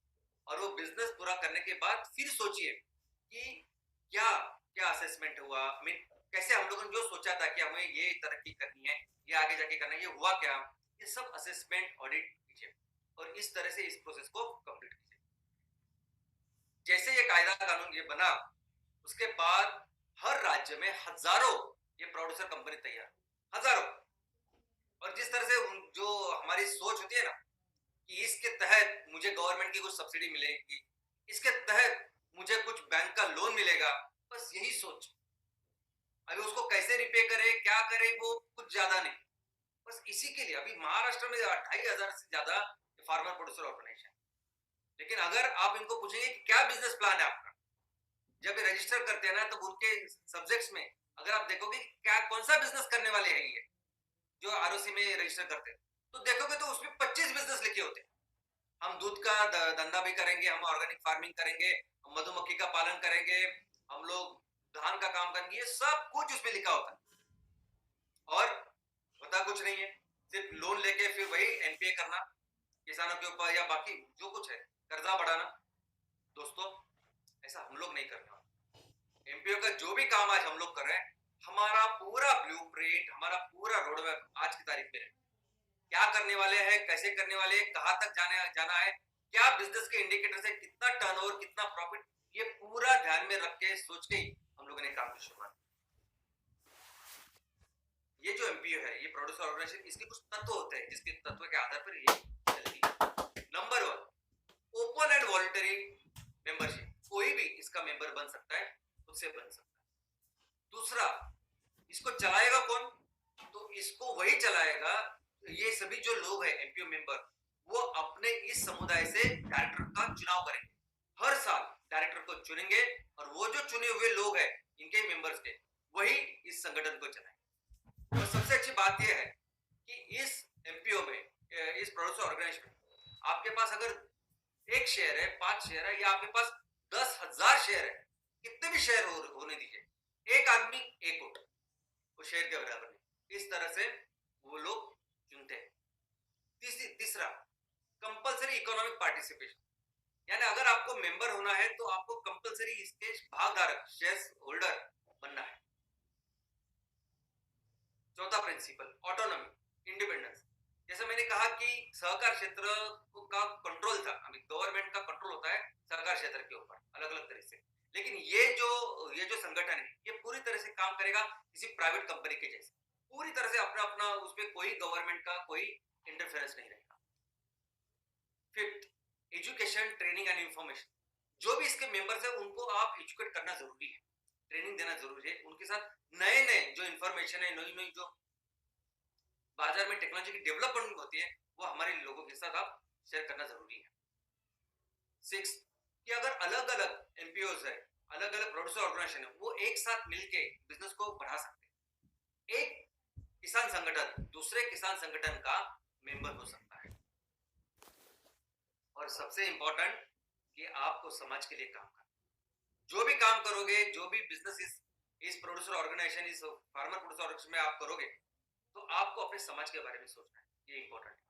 और वो बिजनेस पूरा करने के बाद फिर सोचिए कि क्या क्या असेसमेंट हुआ, कैसे हम लोगों ने जो सोचा था कि हमें ये तरक्की करनी है, ये आगे जाके करना है, ये हुआ क्या, ये सब असेसमेंट ऑडिट कीजिए और इस तरह से इस प्रोसेस को कंप्लीट कीजिए। जैसे ये कायदा कानून ये बना, उसके बाद हर राज्य में हजारों ये प्रोड्यूसर कंपनी तैयार, हजारों। और जिस तरह से जो हमारी सोच होती है ना कि इसके तहत मुझे गवर्नमेंट की कुछ सब्सिडी मिलेगी, इसके तहत मुझे कुछ बैंक का लोन मिलेगा, बस यही सोच। अभी उसको कैसे रिपे करे, क्या करे, वो कुछ ज्यादा नहीं, बस इसी के लिए अभी महाराष्ट्र में 2500 से ज्यादा फार्मर प्रोड्यूसर ऑर्गेनाइजेशन। लेकिन अगर आप इनको पूछेंगे कि क्या बिजनेस प्लान है आपका, जब रजिस्टर करते हैं ना, तो उनके सब्जेक्ट्स में अगर आप देखोगे क्या कौन सा बिजनेस करने वाले हैं ये जो आरओसी में रजिस्टर करते हैं, तो देखोगे तो उसमें 25 बिजनेस लिखे होते हैं। हम दूध का धंधा भी करेंगे, हम ऑर्गेनिक फार्मिंग करेंगे, हम मधुमक्खी का पालन करेंगे, हम लोग धान का काम करेंगे, ये सब कुछ उसमें लिखा होता है। और पता कुछ नहीं है, सिर्फ लोन लेके फिर वही एनपीए करना किसानों के ऊपर, या बाकी जो कुछ है कर्जा बढ़ाना। दोस्तों ऐसा हम लोग नहीं करना। एमपीओ का जो भी काम आज हम लोग कर रहे हैं, हमारा पूरा ब्लूप्रिंट, हमारा पूरा रोडमैप आज की तारीख में है। क्या करने वाले हैं, कैसे करने वाले हैं, कहां तक जाना है, क्या बिजनेस के इंडिकेटर है, कितना टर्नओवर, कितना प्रॉफिट, ये पूरा ध्यान में रख के सोच के हम लोगों ने काम की शुरुआत। ये जो एमपीओ है, ये प्रोड्यूसर ऑर्गेनाइजेशन, इसके कुछ तत्व होते हैं जिसके तत्व के आधार पर ये चलती है। Number 1, open and voluntary membership, कोई भी इसका मेंबर बन सकता है, उससे बन सकता है। दूसरा, इसको चलाएगा कौन, तो इसको वही चलाएगा, ये सभी जो लोग हैं एमपीओ मेंबर, वो अपने इस समुदाय से डायरेक्टर का चुनाव करेंगे। हर साल डायरेक्टर को चुनेंगे और वो जो चुने हुए लोग हैं इनके मेंबर्स के, वही इस संगठन को चलाएंगे। और सबसे अच्छी बात यह है कि इस एमपीओ में, इस प्रोड्यूसर ऑर्गेनाइजेशन में, आपके पास अगर 1 शेयर है, 5 शेयर है, या आपके पास 10,000 शेयर है, कितने भी शेयर होने दीजिए, एक आदमी एक वोट, वो शेयर के बराबर नहीं, इस तरह से वो लोग चुनते हैं। तीसरा, कंपलसरी इकोनॉमिक पार्टिसिपेशन, यानी अगर आपको मेंबर होना है तो आपको कंपलसरी इसके भागधारक, शेयर होल्डर बनना है। चौथा प्रिंसिपल, ऑटोनॉमी, इंडिपेंडेंस। जैसे मैंने कहा कि सहकार क्षेत्र का कंट्रोल था, अभी गवर्नमेंट का कंट्रोल होता है सहकार क्षेत्र के ऊपर अलग अलग तरह से, लेकिन ये जो संगठन है, ये पूरी तरह से काम करेगा किसी प्राइवेट कंपनी के जैसे, पूरी तरह से अपना अपना, उसमें कोई गवर्नमेंट का कोई इंटरफेरेंस नहीं रहेगा। Fifth, education, training and information. जो भी इसके मेंबर्स है उनको आप एजुकेट करना जरूरी है, ट्रेनिंग देना जरूरी है, उनके साथ नए नए जो इंफॉर्मेशन है, नई नई जो बाजार में टेक्नोलॉजी की डेवलपमेंट होती है वो हमारे लोगों के साथ आप शेयर करना जरूरी है। 6 कि अगर अलग अलग एमपीओज है, अलग अलग प्रोड्यूसर ऑर्गेनाइजेशन है, वो एक साथ मिलके बिजनेस को बढ़ा सकते हैं। एक किसान संगठन दूसरे किसान संगठन का मेंबर हो सकता है। और सबसे इंपॉर्टेंट कि आपको समाज के लिए काम करना, जो भी काम करोगे, जो भी बिजनेस इस प्रोड्यूसर ऑर्गेनाइजेशन, इस फार्मर प्रोड्यूसर ऑर्गेनाइजेशन में आप करोगे, तो आपको अपने समाज के बारे में सोचना है, ये इंपॉर्टेंट है।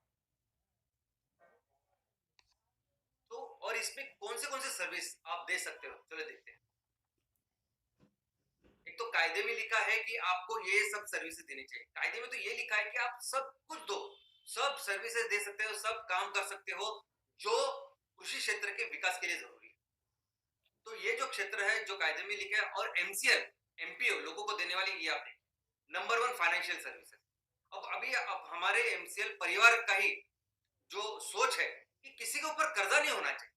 तो और इसमें कौन से सर्विस आप दे सकते हो, चलो देखते हैं। एक तो कायदे में लिखा है कि आपको ये सब सर्विसेज देनी चाहिए। कायदे में तो ये लिखा है कि आप सब कुछ दो, सब सर्विसेज दे सकते हो, सब काम कर सकते हो जो कृषि क्षेत्र के विकास के लिए जरूरी है। तो ये जो क्षेत्र है जो कायदे में लिखा है, और एमसीएल एमपीओ लोगों को देने वाली ये आपने नंबर 1 फाइनेंशियल सर्विसेज। अब हमारे एमसीएल परिवार का ही जो सोच है कि किसी के ऊपर कर्जा नहीं होना चाहिए,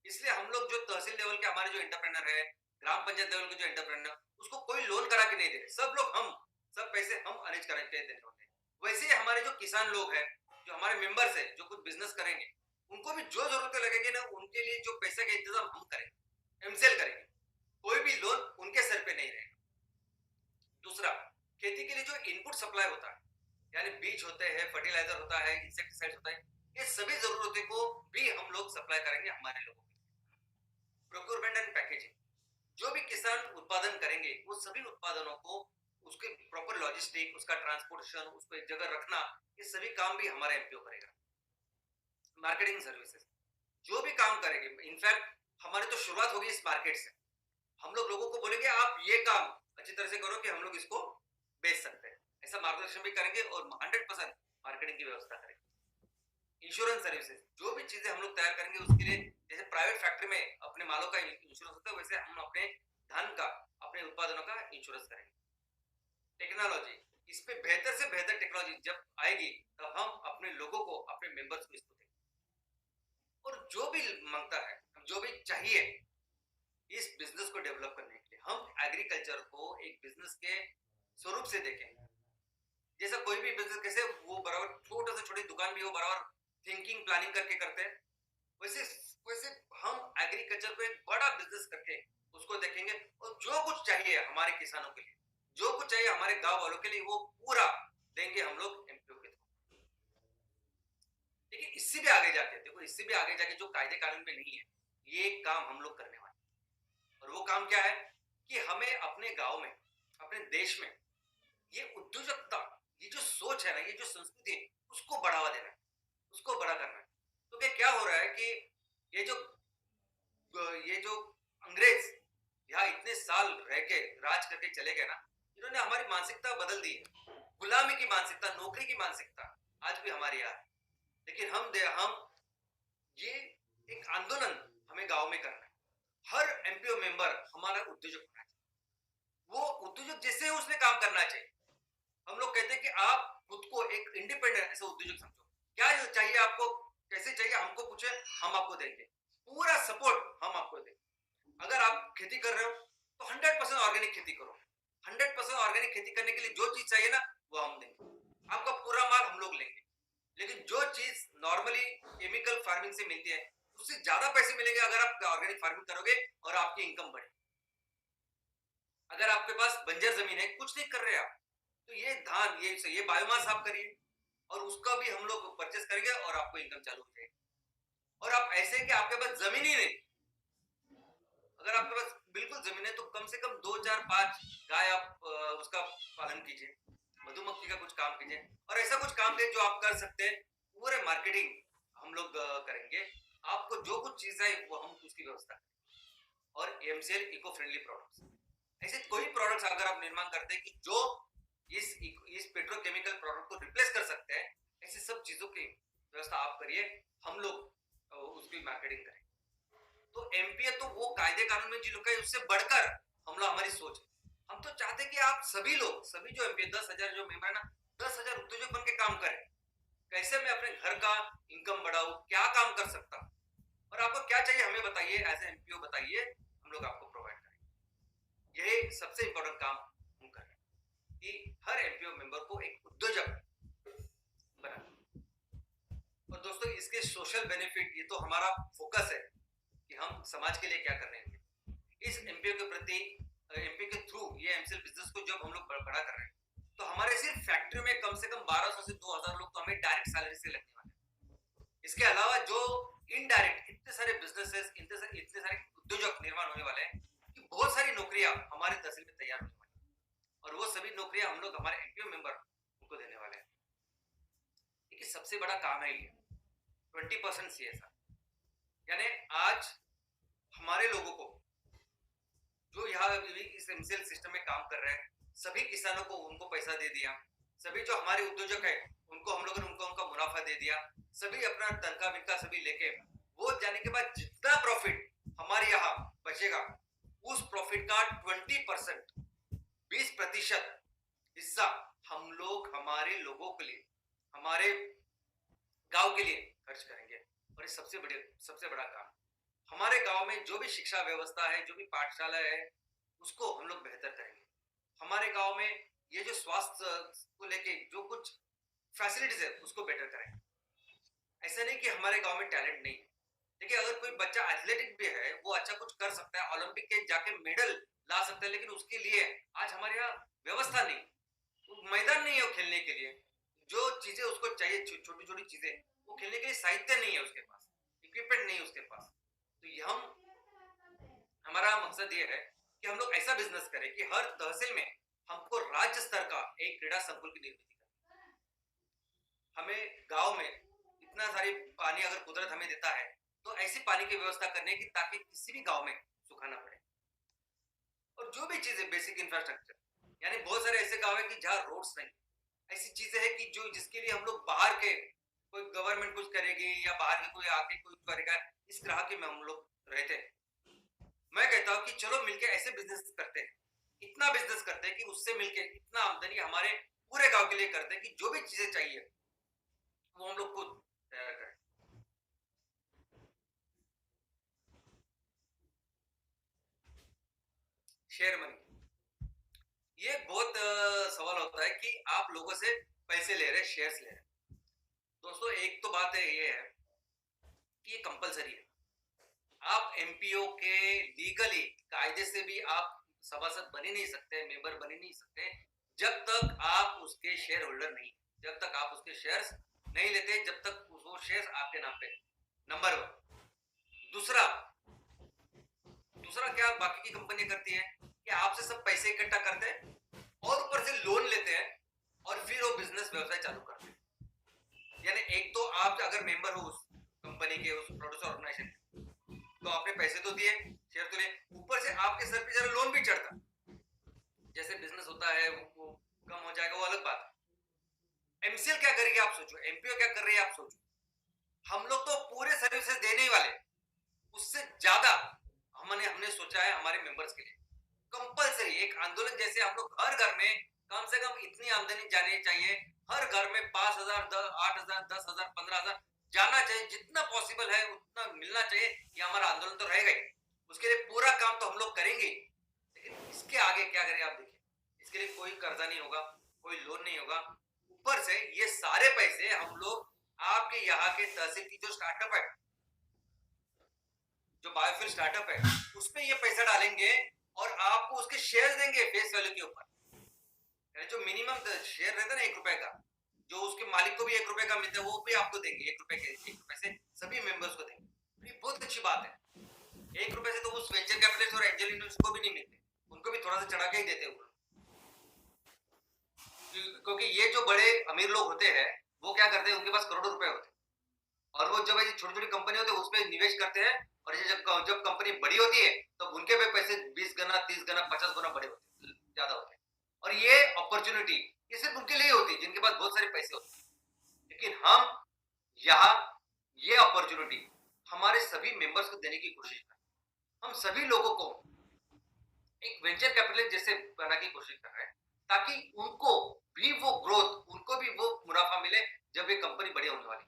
इसलिए हम लोग जो तहसील लेवल के हमारे जो एंटरप्रेन्योर है, ग्राम पंचायत लेवल के जो एंटरप्रेन्योर, उसको कोई लोन करा के नहीं दे रहे, सब लोग हम सब पैसे हम अरेंज करा के देने होते हैं। वैसे ही हमारे जो किसान लोग हैं, जो हमारे मेंबर्स हैं, जो कुछ बिजनेस करेंगे, उनको भी जो जरूरत लगेगी ना, उनके लिए जो पैसे का इंतजाम हम करेंगे, एमसीएल करेंगे, कोई भी लोन उनके सर पे नहीं रहेगा। दूसरा, खेती के लिए जो इनपुट सप्लाई होता है, यानी बीज होते हैं, फर्टिलाइजर होता है, इंसेक्टिसाइड होता है, ये सभी जरूरतों को भी हम लोग सप्लाई करेंगे हमारे लोगों को। प्रोक्योरमेंट एंड पैकेजिंग, जो भी किसान उत्पादन करेंगे वो सभी उत्पादनों को उसके प्रॉपर लॉजिस्टिक, उसका ट्रांसपोर्टेशन, उसको एक जगह रखना, ये सभी काम भी हमारा एमपीओ करेगा। मार्केटिंग सर्विसेज, जो भी काम करेंगे, इनफैक्ट हमारी तो शुरुआत होगी इस मार्केट से, हम लोग लोगों को बोलेंगे आप ये काम अच्छी तरह से करो कि हम लोग इसको बेच सकते हैं, ऐसा मार्गदर्शन भी करेंगे और 100% मार्केटिंग की व्यवस्था करेंगे। इंश्योरेंस सर्विसेज, जो भी चीजें हम लोग तैयार करेंगे उसके लिए, जैसे प्राइवेट फैक्ट्री में अपने मालों का इंश्योरेंस होता है, वैसे हम अपने धन का, अपने उत्पादनों का इंश्योरेंस करेंगे। टेक्नोलॉजी, इस पे बेहतर से बेहतर टेक्नोलॉजी जब आएगी तब हम अपने लोगों को, अपने मेंबर्स को इसको देंगे। और जो भी मांगता है, जो भी चाहिए इस बिजनेस को डेवलप करने के लिए, हम एग्रीकल्चर को एक बिजनेस के स्वरूप से देखें। जैसा कोई भी बिजनेस, कैसे वो बराबर छोटा से छोटी दुकान भी हो बराबर थिंकिंग प्लानिंग करके करते हैं, वैसे वैसे हम एग्रीकल्चर को एक बड़ा बिजनेस करके उसको देखेंगे, और जो कुछ चाहिए हमारे किसानों के लिए, जो कुछ चाहिए हमारे गांव वालों के लिए, वो पूरा देंगे हम लोग एमपीओ के थ्रू। लेकिन इससे भी आगे जाके देखो, इससे भी आगे जाके जो कायदे कानून में नहीं है, ये काम हम लोग करने वाले हैं। और वो काम क्या है कि हमें अपने गांव में, अपने देश में ये उद्योजकता, ये जो सोच है ना, ये जो संस्कृति है, उसको बढ़ावा देना है, उसको बड़ा करना है। तो क्या हो रहा है कि ये जो अंग्रेज यहाँ इतने साल रह के राज करके चले गए ना, इन्होंने हमारी मानसिकता बदल दी है। गुलामी की मानसिकता, नौकरी की मानसिकता आज भी हमारी यहाँ है। लेकिन हम ये एक आंदोलन हमें गांव में करना है। हर एमपीओ मेंबर हमारा उद्योजक होना चाहिए, वो उद्योजक जैसे उसने काम करना चाहिए। हम लोग कहते हैं कि आप खुद को एक इंडिपेंडेंट ऐसा उद्योजक समझो, क्या चाहिए आपको, कैसे चाहिए हमको पूछे, हम आपको देंगे, पूरा सपोर्ट हम आपको देंगे। अगर आप खेती कर रहे हो तो 100% ऑर्गेनिक खेती करो, 100% ऑर्गेनिक खेती करने के लिए जो चीज चाहिए ना वो हम देंगे, आपका पूरा माल हम लोग लेंगे। लेकिन जो चीज नॉर्मली केमिकल फार्मिंग से मिलती है, उससे ज्यादा पैसे मिलेंगे अगर आप ऑर्गेनिक फार्मिंग करोगे और आपकी इनकम बढ़े। अगर आपके पास बंजर जमीन है, कुछ नहीं कर रहे आप, तो ये धान, ये बायोमास आप करिए, और उसका भी हम लोग परचेस करेंगे और आपको इनकम चालू हो जाएगी। और आप ऐसे कि आपके पास जमीन ही नहीं, अगर आपके पास बिल्कुल जमीन है तो कम से कम 2 4 5 गाय आप उसका पालन कीजिए, मधुमक्खी का कुछ काम कीजिए, और ऐसा कुछ काम कीजिए जो आप कर सकते हैं। पूरे मार्केटिंग हम लोग करेंगे, आपको जो कुछ चीज है वो हम उसकी व्यवस्था करेंगे। और एमसीएल इको फ्रेंडली प्रोडक्ट्स, ऐसे कोई प्रोडक्ट्स अगर आप निर्माण करते हैं कि जो इस पेट्रोकेमिकल प्रोडक्ट को रिप्लेस कर सकते हैं, ऐसी सब चीजों की व्यवस्था आप करिए, हम लोग उसकी मार्केटिंग करें। तो एमपीए तो वो कायदे कानून में जो है उससे बढ़कर हम लोग, हमारी सोच है, हम तो चाहते हैं कि आप सभी लोग, सभी जो एमपीए 10,000 जो मेंबर है ना, 10,000 उद्योजक बन के काम करें। कैसे मैं अपने घर का इनकम बढ़ाऊं, क्या काम कर सकता हूं, और आपको क्या चाहिए हमें बताइए, एज ए एमपीओ बताइए, हम लोग आपको प्रोवाइड करेंगे। यही सबसे इंपॉर्टेंट काम हम कर रहे हैं कि हर एमपीओ मेंबर को एक उद्योजक बना। और दोस्तों इसके सोशल बेनिफिट, ये तो हमारा फोकस है कि हम समाज के लिए क्या कर रहे हैं। इस एमपीओ के प्रति, एमपीओ के थ्रू ये एमसीएल बिजनेस को जब हम लोग बड़ा कर रहे हैं, तो हमारे सिर्फ फैक्ट्री में कम से कम 1200 से 2000 लोग तो हमें डायरेक्ट सैलरी से लगने वाले हैं। इसके अलावा जो इनडायरेक्ट इतने सारे बिजनेसेस, इतने सारे उद्योजक निर्माण होने वाले हैं कि बहुत सारी नौकरियां हमारे तहसील में तैयार होने वाली हैं, और वो सभी नौकरियां हम लोग हमारे एमपीओ मेंबर उनको देने वाले हैं। लेकिन सबसे बड़ा काम है ये 20% सीएसआर, यानी आज हमारे लोगों को जो यहाँ इस एमसीएल सिस्टम में काम कर रहे हैं, सभी किसानों को उनको पैसा दे दिया, सभी जो हमारे उद्योजक है उनको हम लोगों ने उनका मुनाफा दे दिया, सभी अपना तनख्वाह विनखा सभी लेके वो जाने के बाद जितना प्रॉफिट हमारे यहाँ बचेगा, उस प्रॉफिट का 20%, 20% हिस्सा हम लोग हमारे लोगों के लिए, हमारे गांव के लिए खर्च करेंगे। और ये सबसे बड़ा काम, हमारे गांव में जो भी शिक्षा व्यवस्था है, जो भी पाठशाला है, उसको हम लोग बेहतर करेंगे। हमारे गांव में ये जो स्वास्थ्य को लेके जो कुछ फैसिलिटीज है उसको बेटर करेंगे। ऐसा नहीं कि हमारे गांव में टैलेंट नहीं है, देखिए अगर कोई बच्चा एथलेटिक भी है, वो अच्छा कुछ कर सकता है, ओलंपिक के जाके मेडल ला सकता है, लेकिन उसके लिए आज हमारे यहाँ व्यवस्था नहीं, मैदान नहीं है वो खेलने के लिए, जो चीजें उसको चाहिए, छोटी छोटी चीजें, वो खेलने के लिए साहित्य नहीं है उसके पास, इक्विपमेंट नहीं है उसके पास। तो ये हमारा मकसद ये है कि हम लोग ऐसा बिजनेस करें कि हर तहसील में हमको राज्य स्तर का एक क्रीड़ा संकुल की निर्मित करें। हमें गांव में इतना सारी पानी अगर कुदरत हमें देता है, तो ऐसी पानी की व्यवस्था करने की ताकि किसी भी गांव में सूखा ना पड़े। और जो भी चीजें बेसिक इंफ्रास्ट्रक्चर, यानी बहुत सारे ऐसे गांव है कि जहाँ रोड्स नहीं, ऐसी चीजें है कि जो जिसके लिए हम लोग बाहर के कोई गवर्नमेंट कुछ करेगी या बाहर के कोई आके कुछ करेगा, इस ग्राह के में हम लोग रहते हैं। मैं कहता हूँ कि चलो मिलके ऐसे बिजनेस करते हैं, इतना बिजनेस करते हैं कि उससे मिलके इतना आमदनी हमारे पूरे गांव के लिए करते हैं कि जो भी चीजें चाहिए वो हम लोग खुद तैयार करें। शेयर मनी, ये बहुत सवाल होता है कि आप लोगों से पैसे ले रहे, शेयर्स ले रहे। दोस्तों एक तो बात है, ये है कि ये कंपलसरी है। आप एमपीओ के लीगली कायदे से भी आप सभासद बन ही नहीं सकते, मेंबर बन ही नहीं सकते, जब तक आप उसके शेयर होल्डर नहीं, जब तक आप उसके शेयर्स नहीं लेते, जब तक वो शेयर्स आपके नाम पे। नंबर 1। दूसरा क्या बाकी की कंपनी करती है कि आपसे सब पैसे इकट्ठा करते हैं और ऊपर से लोन लेते हैं और फिर वो बिजनेस व्यवसाय चालू करते हैं। यानी एक तो आप अगर मेंबर हो उस कंपनी के, उस प्रोड्यूसर ऑर्गेनाइजेशन, तो आपने पैसे तो दिए, शेयर तो लिए, ऊपर से आपके सर पे जरा लोन भी चढ़ता। जैसे बिजनेस होता है वो कम हो जाएगा, वो अलग बात है। एमसीएल क्या करेगी आप सोचो, एमपीओ क्या कर रही है आप सोचो। हम लोग तो पूरे सर्विसेज देने ही वाले, उससे ज्यादा हमने सोचा है हमारे मेंबर्स के लिए। कंपलसरी एक आंदोलन जैसे हम लोग हर घर में कम से कम इतनी आमदनी जानी चाहिए, हर घर में 5000, 8000, 10000, 15000 जाना चाहिए, जितना पॉसिबल है उतना मिलना चाहिए। ये हमारा आंदोलन तो रहेगा ही, उसके लिए पूरा काम तो हम लोग करेंगे, लेकिन इसके आगे क्या करें आप देखिए। इसके लिए कोई कर्जा नहीं होगा, कोई लोन नहीं होगा, ऊपर से ये सारे पैसे हम लोग आपके यहाँ के तहसील की जो स्टार्टअप है, जो बायोफ्यूल स्टार्टअप है, उसमें ये पैसा डालेंगे और आपको उसके शेयर देंगे फेस वैल्यू के ऊपर। यानी जो मिनिमम शेयर रहता है ना ₹1 का, जो उसके मालिक को भी ₹1 का मिलता है, वो भी आपको देंगे ₹1 से सभी मेंबर्स को देंगे। ये बहुत अच्छी बात है। ₹1 से तो उस वेंचर कैपिटलिस्ट और एंजल इन्वेस्टर को भी नहीं मिलते, उनको भी थोड़ा सा चढ़ा के ही देते हैं, क्योंकि ये जो बड़े अमीर लोग होते हैं वो क्या करते हैं, उनके पास करोड़ों रुपए होते हैं, और वो जब ऐसी छोटी छोटी कंपनी होती है उसमें निवेश करते हैं, और ये जब कंपनी बड़ी होती है तो उनके पे पैसे 20 गुना, 30 गुना, 50 गुना बड़े होते हैं, ज्यादा होते हैं। और ये अपॉर्चुनिटी ये सिर्फ उनके लिए होती है जिनके पास बहुत सारे पैसे होते हैं। लेकिन हम यहाँ ये अपॉर्चुनिटी हमारे सभी मेंबर्स को देने की कोशिश करें। हम सभी लोगों को एक वेंचर कैपिटलिस्ट जैसे बनाने की कोशिश कर रहे हैं, ताकि उनको भी वो ग्रोथ, उनको भी वो मुनाफा मिले जब ये कंपनी बड़ी होने वाली।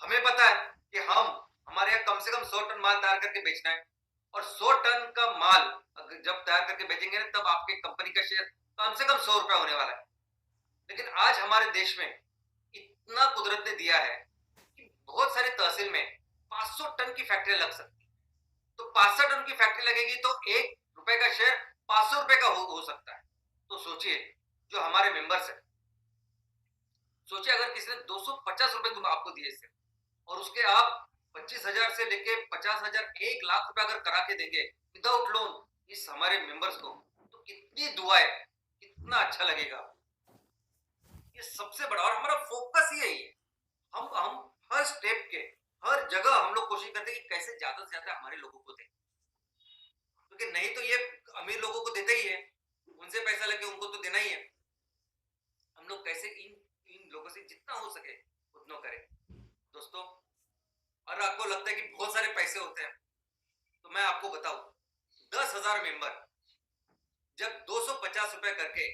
हमें पता है कि हम हमारे यहाँ कम से कम 100 टन माल तैयार करके बेचना है, और 100 टन का माल जब तैयार करके बेचेंगे ना, तब आपके कंपनी का शेयर कम से कम 100 रुपया होने वाला है। लेकिन आज हमारे देश में इतना कुदरत ने दिया है कि बहुत सारे तहसील में 500 टन की फैक्ट्री लग सकती है। तो 500 टन की फैक्ट्री लगेगी तो 1 रुपए का शेयर 500 रुपए का हो सकता है। तो सोचिए, जो हमारे मेंबर्स है, सोचिए अगर किसी ने 250 रुपए तुम आपको दिए इससे, और उसके आप 25,000 से लेके 50,000, 1 लाख रुपए अगर करा के देंगे विदाउट लोन इस हमारे मेंबर्स को, तो कितनी दुआएं, कितना अच्छा लगेगा। ये सबसे बड़ा, और हमारा फोकस ही यही है। हम हर स्टेप के, हर जगह हम लोग कोशिश करते हैं कि कैसे ज्यादा से ज्यादा हमारे लोगों को दें, क्योंकि नहीं तो ये अमीर लोगों को देते ही है, उनसे पैसा लेके उनको तो देना ही है। हम लोग कैसे इन इन लोगों से जितना हो सके उतना करें दोस्तों। और आपको लगता है कि बहुत सारे पैसे होते हैं, तो मैं आपको बताऊं, 10,000 मेंबर जब 250 रुपए करके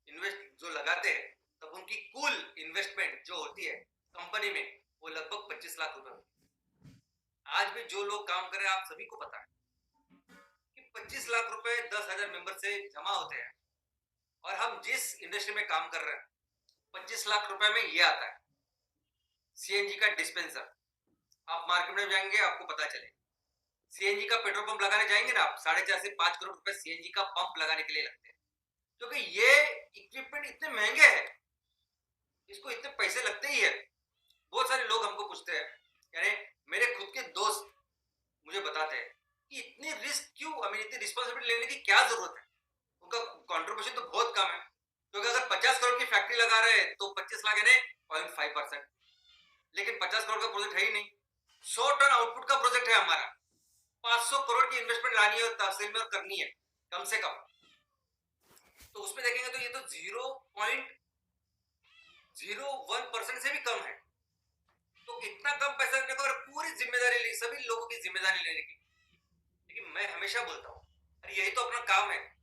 इन्वेस्ट जो लगाते हैं, तब उनकी कुल इन्वेस्टमेंट जो होती है कंपनी में, वो लगभग 25 लाख रुपए होती है। आज भी जो लोग काम कर रहे हैं, आप सभी को पता है कि 25 लाख रुपए 10,000 मेंबर से जमा होते हैं, और हम जिस इंडस्ट्री में काम कर रहे हैं 25 लाख रुपए में ये आता है सीएनजी का डिस्पेंसर। आप मार्केट में जाएंगे आपको पता चले, सीएनजी का पेट्रोल पंप लगाने जाएंगे ना आप, 4.5 से 5 करोड़ रुपए सीएनजी का पंप लगाने के लिए लगते हैं, क्योंकि ये इक्विपमेंट इतने महंगे हैं, इसको इतने पैसे लगते ही है। बहुत सारे लोग हमको पूछते हैं, यानी मेरे खुद के दोस्त मुझे बताते हैं कि इतनी रिस्क क्यों, इतनी रिस्पॉन्सिबिलिटी लेने की क्या जरूरत है। उनका कंट्रीब्यूशन तो बहुत कम है, क्योंकि अगर 50 करोड़ की फैक्ट्री लगा रहे हैं तो 25 लाख यानी 0.5%, लेकिन 50 करोड़ का प्रोजेक्ट है ही नहीं। 100 टन आउटपुट का प्रोजेक्ट है हमारा, 500 करोड़ की इन्वेस्टमेंट लानी है और तहसील में और करनी है कम से कम। तो उसमें देखेंगे तो ये तो 0.01% से भी कम है। तो इतना कम पैसा देने को और पूरी जिम्मेदारी ली, सभी लोगों की जिम्मेदारी लेने की। लेकिन मैं हमेशा बोलता हूँ, अरे यही तो अपना काम है,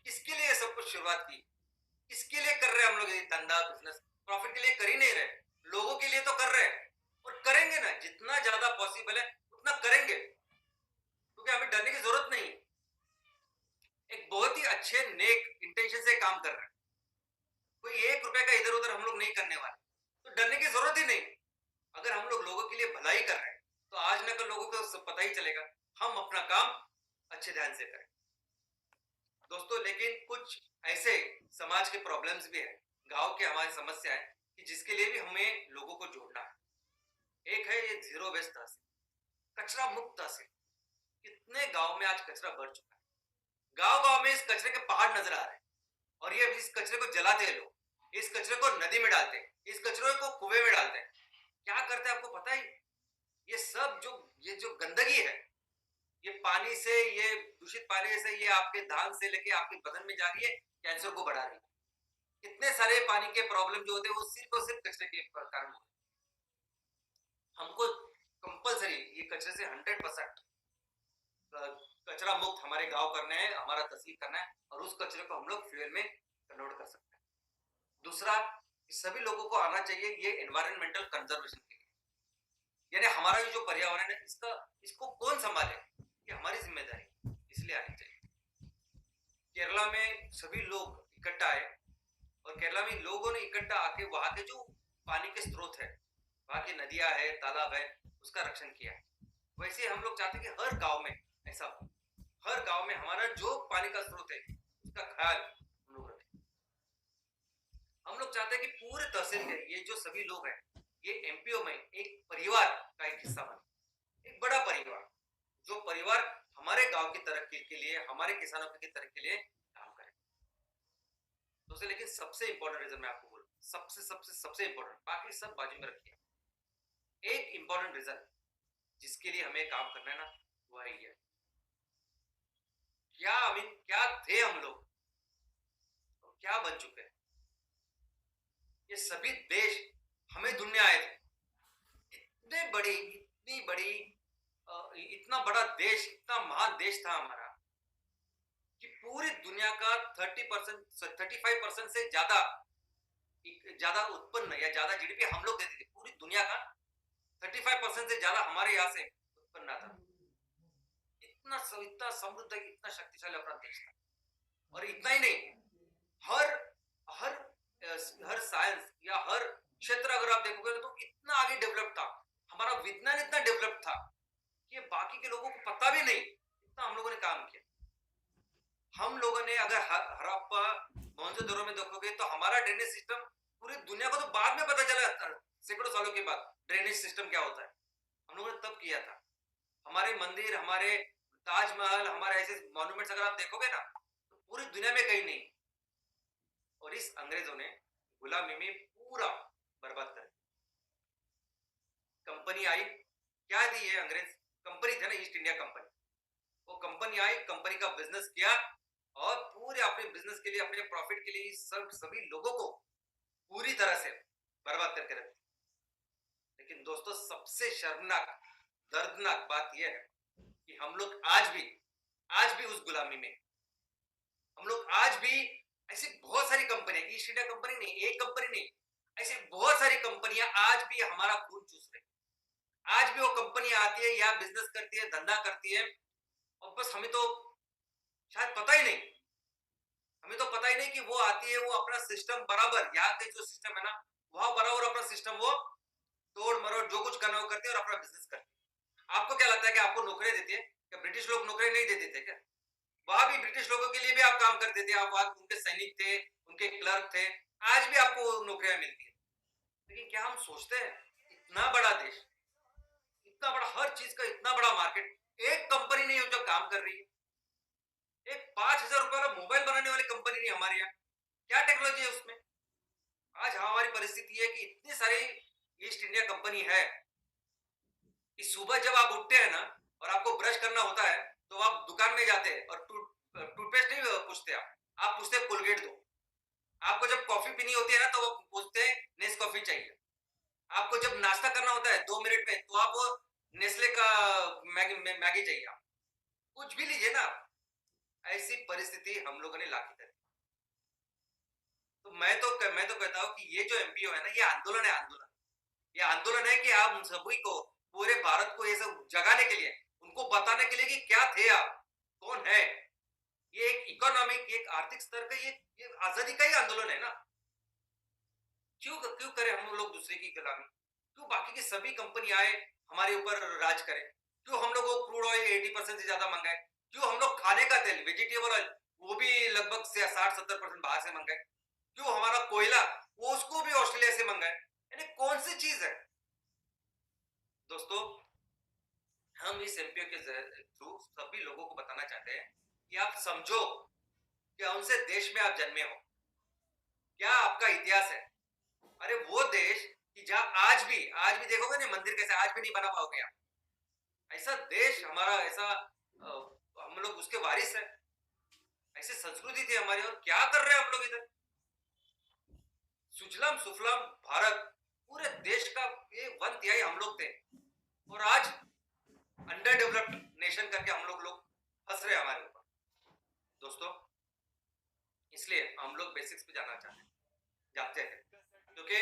इसके लिए सब कुछ शुरुआत की, इसके लिए कर रहे हैं हम लोग ये धंधा बिजनेस, प्रॉफिट के लिए कर ही नहीं रहे, लोगों के लिए तो कर रहे हैं, और करेंगे ना, जितना ज्यादा पॉसिबल है उतना करेंगे, क्योंकि हमें डरने की जरूरत नहीं। एक बहुत ही अच्छे नेक इंटेंशन से काम कर रहे हैं, कोई 1 रुपए का इधर उधर हम लोग नहीं करने वाले, तो डरने की जरूरत ही नहीं। अगर हम लोग लोगों के लिए भलाई कर रहे हैं तो आज न कल लोगों को सब पता ही चलेगा, हम अपना काम अच्छे ध्यान से करें दोस्तों। लेकिन कुछ ऐसे समाज के प्रॉब्लम्स भी है, गांव के हमारी समस्या है कि जिसके लिए भी हमें लोगों को जोड़ना है। एक है ये जीरो वेस्ट तहसील, कचरा मुक्त तहसील। कितने गांव में आज कचरा बढ़ चुका है, गांव गांव में इस कचरे के पहाड़ नजर आ रहे हैं, और ये इस कचरे को जलाते हैं लोग, इस कचरे को नदी में डालते हैं, इस कचरे को कुएं में डालते हैं। क्या करते हैं आपको पता ही, ये सब ये जो गंदगी है, ये पानी से, ये दूषित पानी से, ये आपके धान से लेके आपके बदन में जा रही है, कैंसर को बढ़ा रही है। इतने सारे पानी के प्रॉब्लम जो होते हैं वो सिर्फ और सिर्फ कचरे के कारण होते हैं। हमको कंपलसरी ये कचरे से 100% कचरा मुक्त हमारे गांव करना है, हमारा तहसील करना है, और उस कचरे को हम लोग फ्यूल में कन्वर्ट कर सकते हैं। दूसरा, सभी लोगों को आना चाहिए ये एनवायरमेंटल कंजर्वेशन के लिए, यानी हमारा जो पर्यावरण है इसको कौन संभाले, ये हमारी जिम्मेदारी, इसलिए आनी चाहिए। केरला में सभी लोग इकट्ठा आए, और केरला में लोगों ने इकट्ठा आके वहां के जो पानी के स्रोत है, वहां की नदियां है, तालाब है, उसका रक्षण किया है। वैसे हम लोग चाहते हैं कि हर गांव में ऐसा हो, हर गांव में हमारा जो पानी का स्रोत है उसका ख्याल हम लोग रखें। हम लोग चाहते हैं कि पूरे तहसील के ये जो सभी लोग हैं, ये एमपीओ में एक परिवार का एक हिस्सा बने, एक बड़ा परिवार, जो परिवार हमारे गांव की तरक्की के लिए, हमारे किसानों की तरक्की के लिए काम करे दोस्तों। लेकिन सबसे इंपॉर्टेंट रीजन मैं आपको बोलूं, सबसे सबसे सबसे इंपॉर्टेंट, बाकी सब बाजू में रखिए, एक इंपॉर्टेंट रीजन जिसके लिए हमें काम करना है ना, वो है ये, क्या थे हम लोग, क्या बन चुके हैं। ये सभी देश हमें ढूंढने आए थे, इतनी बड़ी इतना बड़ा देश, इतना महान देश था हमारा, कि पूरी दुनिया का 35% से ज्यादा उत्पन्न या ज्यादा जीडीपी हम लोग देते थे, पूरी दुनिया का 35% से ज्यादा हमारे यहाँ से उत्पन्न था। इतना समृद्ध, इतना शक्तिशाली अपना देश था। और इतना ही नहीं, हर हर हर साइंस या हर क्षेत्र अगर आप देखोगे तो इतना आगे डेवलप था, हमारा विज्ञान इतना डेवलप था कि बाकी के लोगों को पता भी नहीं, इतना हम लोगों ने काम किया। हम लोगों ने अगर हड़प्पा मोहनजोदड़ो में देखोगे तो हमारा ड्रेनेज सिस्टम पूरी दुनिया को तो बाद में पता चला, सैकड़ों सालों के बाद ड्रेनेज सिस्टम क्या होता है, हम लोगों ने तब किया था। हमारे मंदिर, हमारे ताजमहल, हमारे ऐसे मॉन्यूमेंट्स अगर आप देखोगे ना तो पूरी दुनिया में कहीं नहीं। और इस अंग्रेजों ने गुलामी में पूरा बर्बाद कर दिया। कंपनी आई, क्या दी है अंग्रेज, कंपनी थे ना, ईस्ट इंडिया कंपनी, वो कंपनी आई, कंपनी का बिजनेस किया और पूरे अपने बिजनेस के लिए, अपने प्रॉफिट के लिए सभी लोगों को पूरी तरह से बर्बाद करके रख दिया। लेकिन दोस्तों सबसे शर्मनाक, दर्दनाक बात यह है कि हम लोग आज भी उस गुलामी में, हम लोग आज भी ऐसी बहुत सारी कंपनियां, ईस्ट इंडिया कंपनी नहीं, एक कंपनी नहीं, ऐसी बहुत सारी कंपनियां आज भी हमारा खून चूस रही। आज भी वो कंपनी आती है, यहाँ बिजनेस करती है, धंधा करती है, और बस हमें तो शायद पता ही नहीं, हमें तो पता ही नहीं कि वो आती है, वो अपना सिस्टम बराबर, यहाँ के जो सिस्टम है ना, वहां बराबर अपना सिस्टम वो तोड़ मरोड़ जो कुछ करना वो करते हैं और अपना बिजनेस करते हैं। आपको क्या लगता है कि आपको नौकरियां देती है? क्या ब्रिटिश लोग नौकरी नहीं देते थे क्या? वहां भी ब्रिटिश लोगों के लिए भी आप काम करते थे, आप वहां उनके सैनिक थे, उनके क्लर्क थे, आज भी आपको नौकरियां मिलती है। लेकिन क्या हम सोचते हैं, इतना बड़ा देश, इतना बड़ा, हर चीज का इतना बड़ा मार्केट, एक कंपनी नहीं है जो काम कर रही है। एक 5,000 रुपए वाला मोबाइल बनाने वाली कंपनी नहीं हमारे यहाँ, क्या टेक्नोलॉजी है उसमें? आज हमारी परिस्थिति है कि इतनी सारी ईस्ट इंडिया कंपनी है कि सुबह जब आप उठते हैं ना और आपको ब्रश करना होता है तो आप दुकान में जाते हैं और टूथपेस्ट नहीं पूछते, आप पूछते हैं कोलगेट दो। आपको जब कॉफी पीनी होती है ना तो वो पूछते हैं नेस कॉफी चाहिए। आपको जब नाश्ता करना होता है 2 मिनट में तो आप नेस्ले का मैगी चाहिए। आप कुछ भी लीजिए ना, ऐसी परिस्थिति हम लोगों ने ला के करी। तो मैं तो कहता हूँ कि ये जो एमपीओ है ना, ये आंदोलन है, आंदोलन, ये आंदोलन है कि आप उन सभी को, पूरे भारत को ये सब जगाने के लिए, उनको बताने के लिए कि क्या थे आप, कौन है। ये एक इकोनॉमिक, एक आर्थिक स्तर का ये आजादी का ही आंदोलन है ना। क्यों क्यों करें हम लोग दूसरे की गुलामी? क्यों बाकी की सभी कंपनी आए हमारे ऊपर राज करें? क्यों हम लोग क्रूड ऑयल 80% से ज्यादा मंगाए? क्यों हम लोग खाने का तेल, वेजिटेबल ऑयल, वो भी लगभग 60-70% बाहर से मंगाए? क्यों हमारा कोयला, वो उसको भी ऑस्ट्रेलिया से मंगाए? यानी कौन सी चीज है? दोस्तों हम इस एमपीओ के थ्रू सभी लोगों को बताना चाहते हैं कि आप समझो कि कौन से देश में आप जन्मे हो, क्या आपका इतिहास है। अरे वो देश कि जहां आज भी देखोगे ना मंदिर कैसे आज भी नहीं बना पाओगे आप, ऐसा देश हमारा, ऐसा हम लोग उसके वारिस है, ऐसी संस्कृति थी हमारी। और क्या कर रहे हैं हम लोग इधर? सुजलाम सुफलाम भारत, पूरे देश का ये 1/3 हम लोग थे, और आज अंडर डेवलप्ड नेशन करके हम लोग हंस रहे हमारे ऊपर। दोस्तों इसलिए हम लोग बेसिक्स पे जाते हैं क्योंकि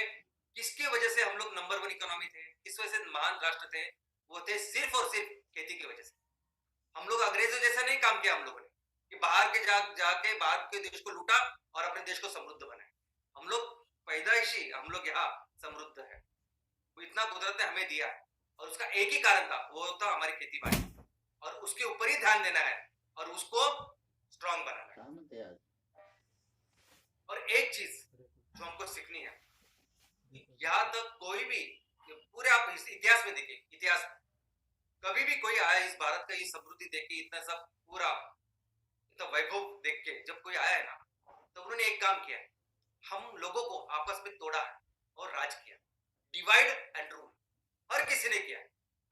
किसकी वजह से हम लोग नंबर 1 इकोनॉमी थे, किस वजह से महान राष्ट्र थे, वो थे सिर्फ और सिर्फ खेती की वजह से। हम लोग अंग्रेजों जैसा नहीं काम किया हम लोगों ने कि बाहर के जाके बाहर के देश को लूटा और अपने देश को समृद्ध बनाए। हम लोग पैदाइशी, हम लोग यहाँ समृद्ध है, वो इतना कुदरत ने हमें दिया है, और उसका एक ही कारण था, वो था हमारी खेती बाड़ी, और उसके ऊपर ही ध्यान देना है और उसको स्ट्रांग बनाना है। और एक चीज जो हमको सीखनी है, यहाँ तक कोई भी, पूरे आप इतिहास में देखिए, इतिहास में कभी भी कोई आया इस भारत का ये समृद्धि देख के, इतना सब पूरा इतना वैभव देख के जब कोई आया है ना, तो उन्होंने एक काम किया है, हम लोगों को आपस में तोड़ा है और राज किया, डिवाइड एंड रूल, हर किसी ने किया।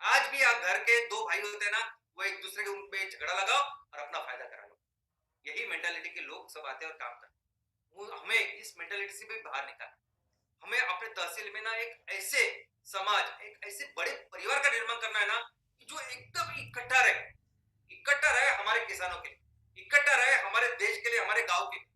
आज भी आप घर के 2 भाई होते हैं ना, वो एक दूसरे के उनपे झगड़ा लगाओ और अपना फायदा करा लो, यही मेंटालिटी के लोग सब आते हैं और काम करते हैं। हमें इस मेंटालिटी से भी बाहर निकालना, हमें अपने तहसील में ना एक ऐसे समाज, एक ऐसे बड़े परिवार का निर्माण करना है ना, जो एकदम इकट्ठा रहे हमारे किसानों के लिए, इकट्ठा रहे हमारे देश के लिए, हमारे गांव के लिए।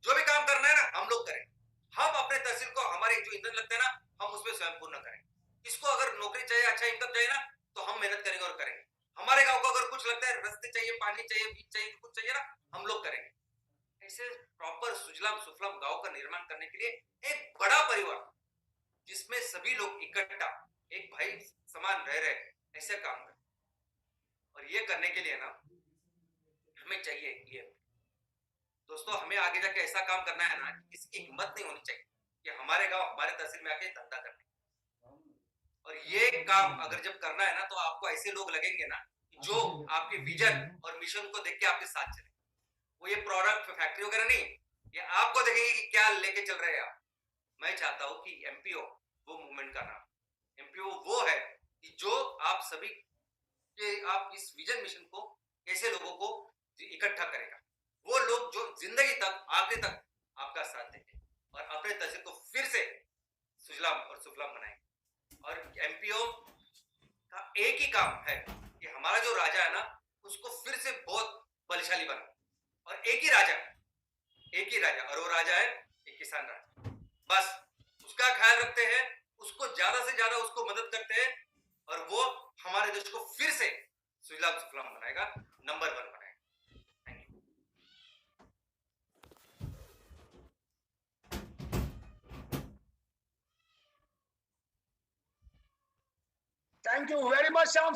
जो भी काम करना है ना हम लोग करें, हम अपने तहसील को, हमारे जो ईंधन लगते हैं ना, हम उसमें स्वयं पूर्ण करें। इसको अगर नौकरी चाहिए, अच्छा इनकम चाहिए ना, तो हम मेहनत करेंगे और करेंगे। हमारे गांव को अगर कुछ लगता है, रास्ते चाहिए, पानी चाहिए, बीज चाहिए, कुछ चाहिए ना, हम लोग करेंगे। ऐसे प्रॉपर सुजलाम सुफलाम गांव का निर्माण करने के लिए एक बड़ा परिवार जिसमें सभी लोग इकट्ठा एक भाई समान रह रहे, ऐसे काम करें। और ये करने के लिए ना हमें चाहिए ये, दोस्तों हमें आगे जाके ऐसा काम करना है ना, किसी की हिम्मत नहीं होनी चाहिए कि हमारे गांव हमारे तहसील में आके धंधा करने। और ये काम अगर जब करना है ना, तो आपको ऐसे लोग लगेंगे ना जो आपके विजन और मिशन को देख के आपके साथ चले। वो ये प्रोडक्ट फैक्ट्री वगैरह नहीं, ये आपको देखेंगे कि क्या लेके चल रहे हैं आप। मैं चाहता हूं कि एमपीओ वो मूवमेंट का नाम, एमपीओ वो है कि जो आप सभी के, आप इस विजन मिशन को कैसे लोगों को इकट्ठा करेगा। वो लोग जो जिंदगी तक आखिरी तक आपका साथ देंगे और अपने तहसील को फिर से सुजलाम और सुफलाम बनाएंगे। और एमपीओ का एक ही काम है कि हमारा जो राजा है ना, उसको फिर से बहुत बलशाली बना। और एक ही राजा, और वो राजा है एक किसान राजा। बस उसका ख्याल रखते हैं, उसको ज्यादा से ज्यादा उसको मदद करते हैं, और वो हमारे देश को फिर से सुजलाम सुफलाम बनाएगा, नंबर 1 बनाएगा। Thank you. Thank you very much, Shyam.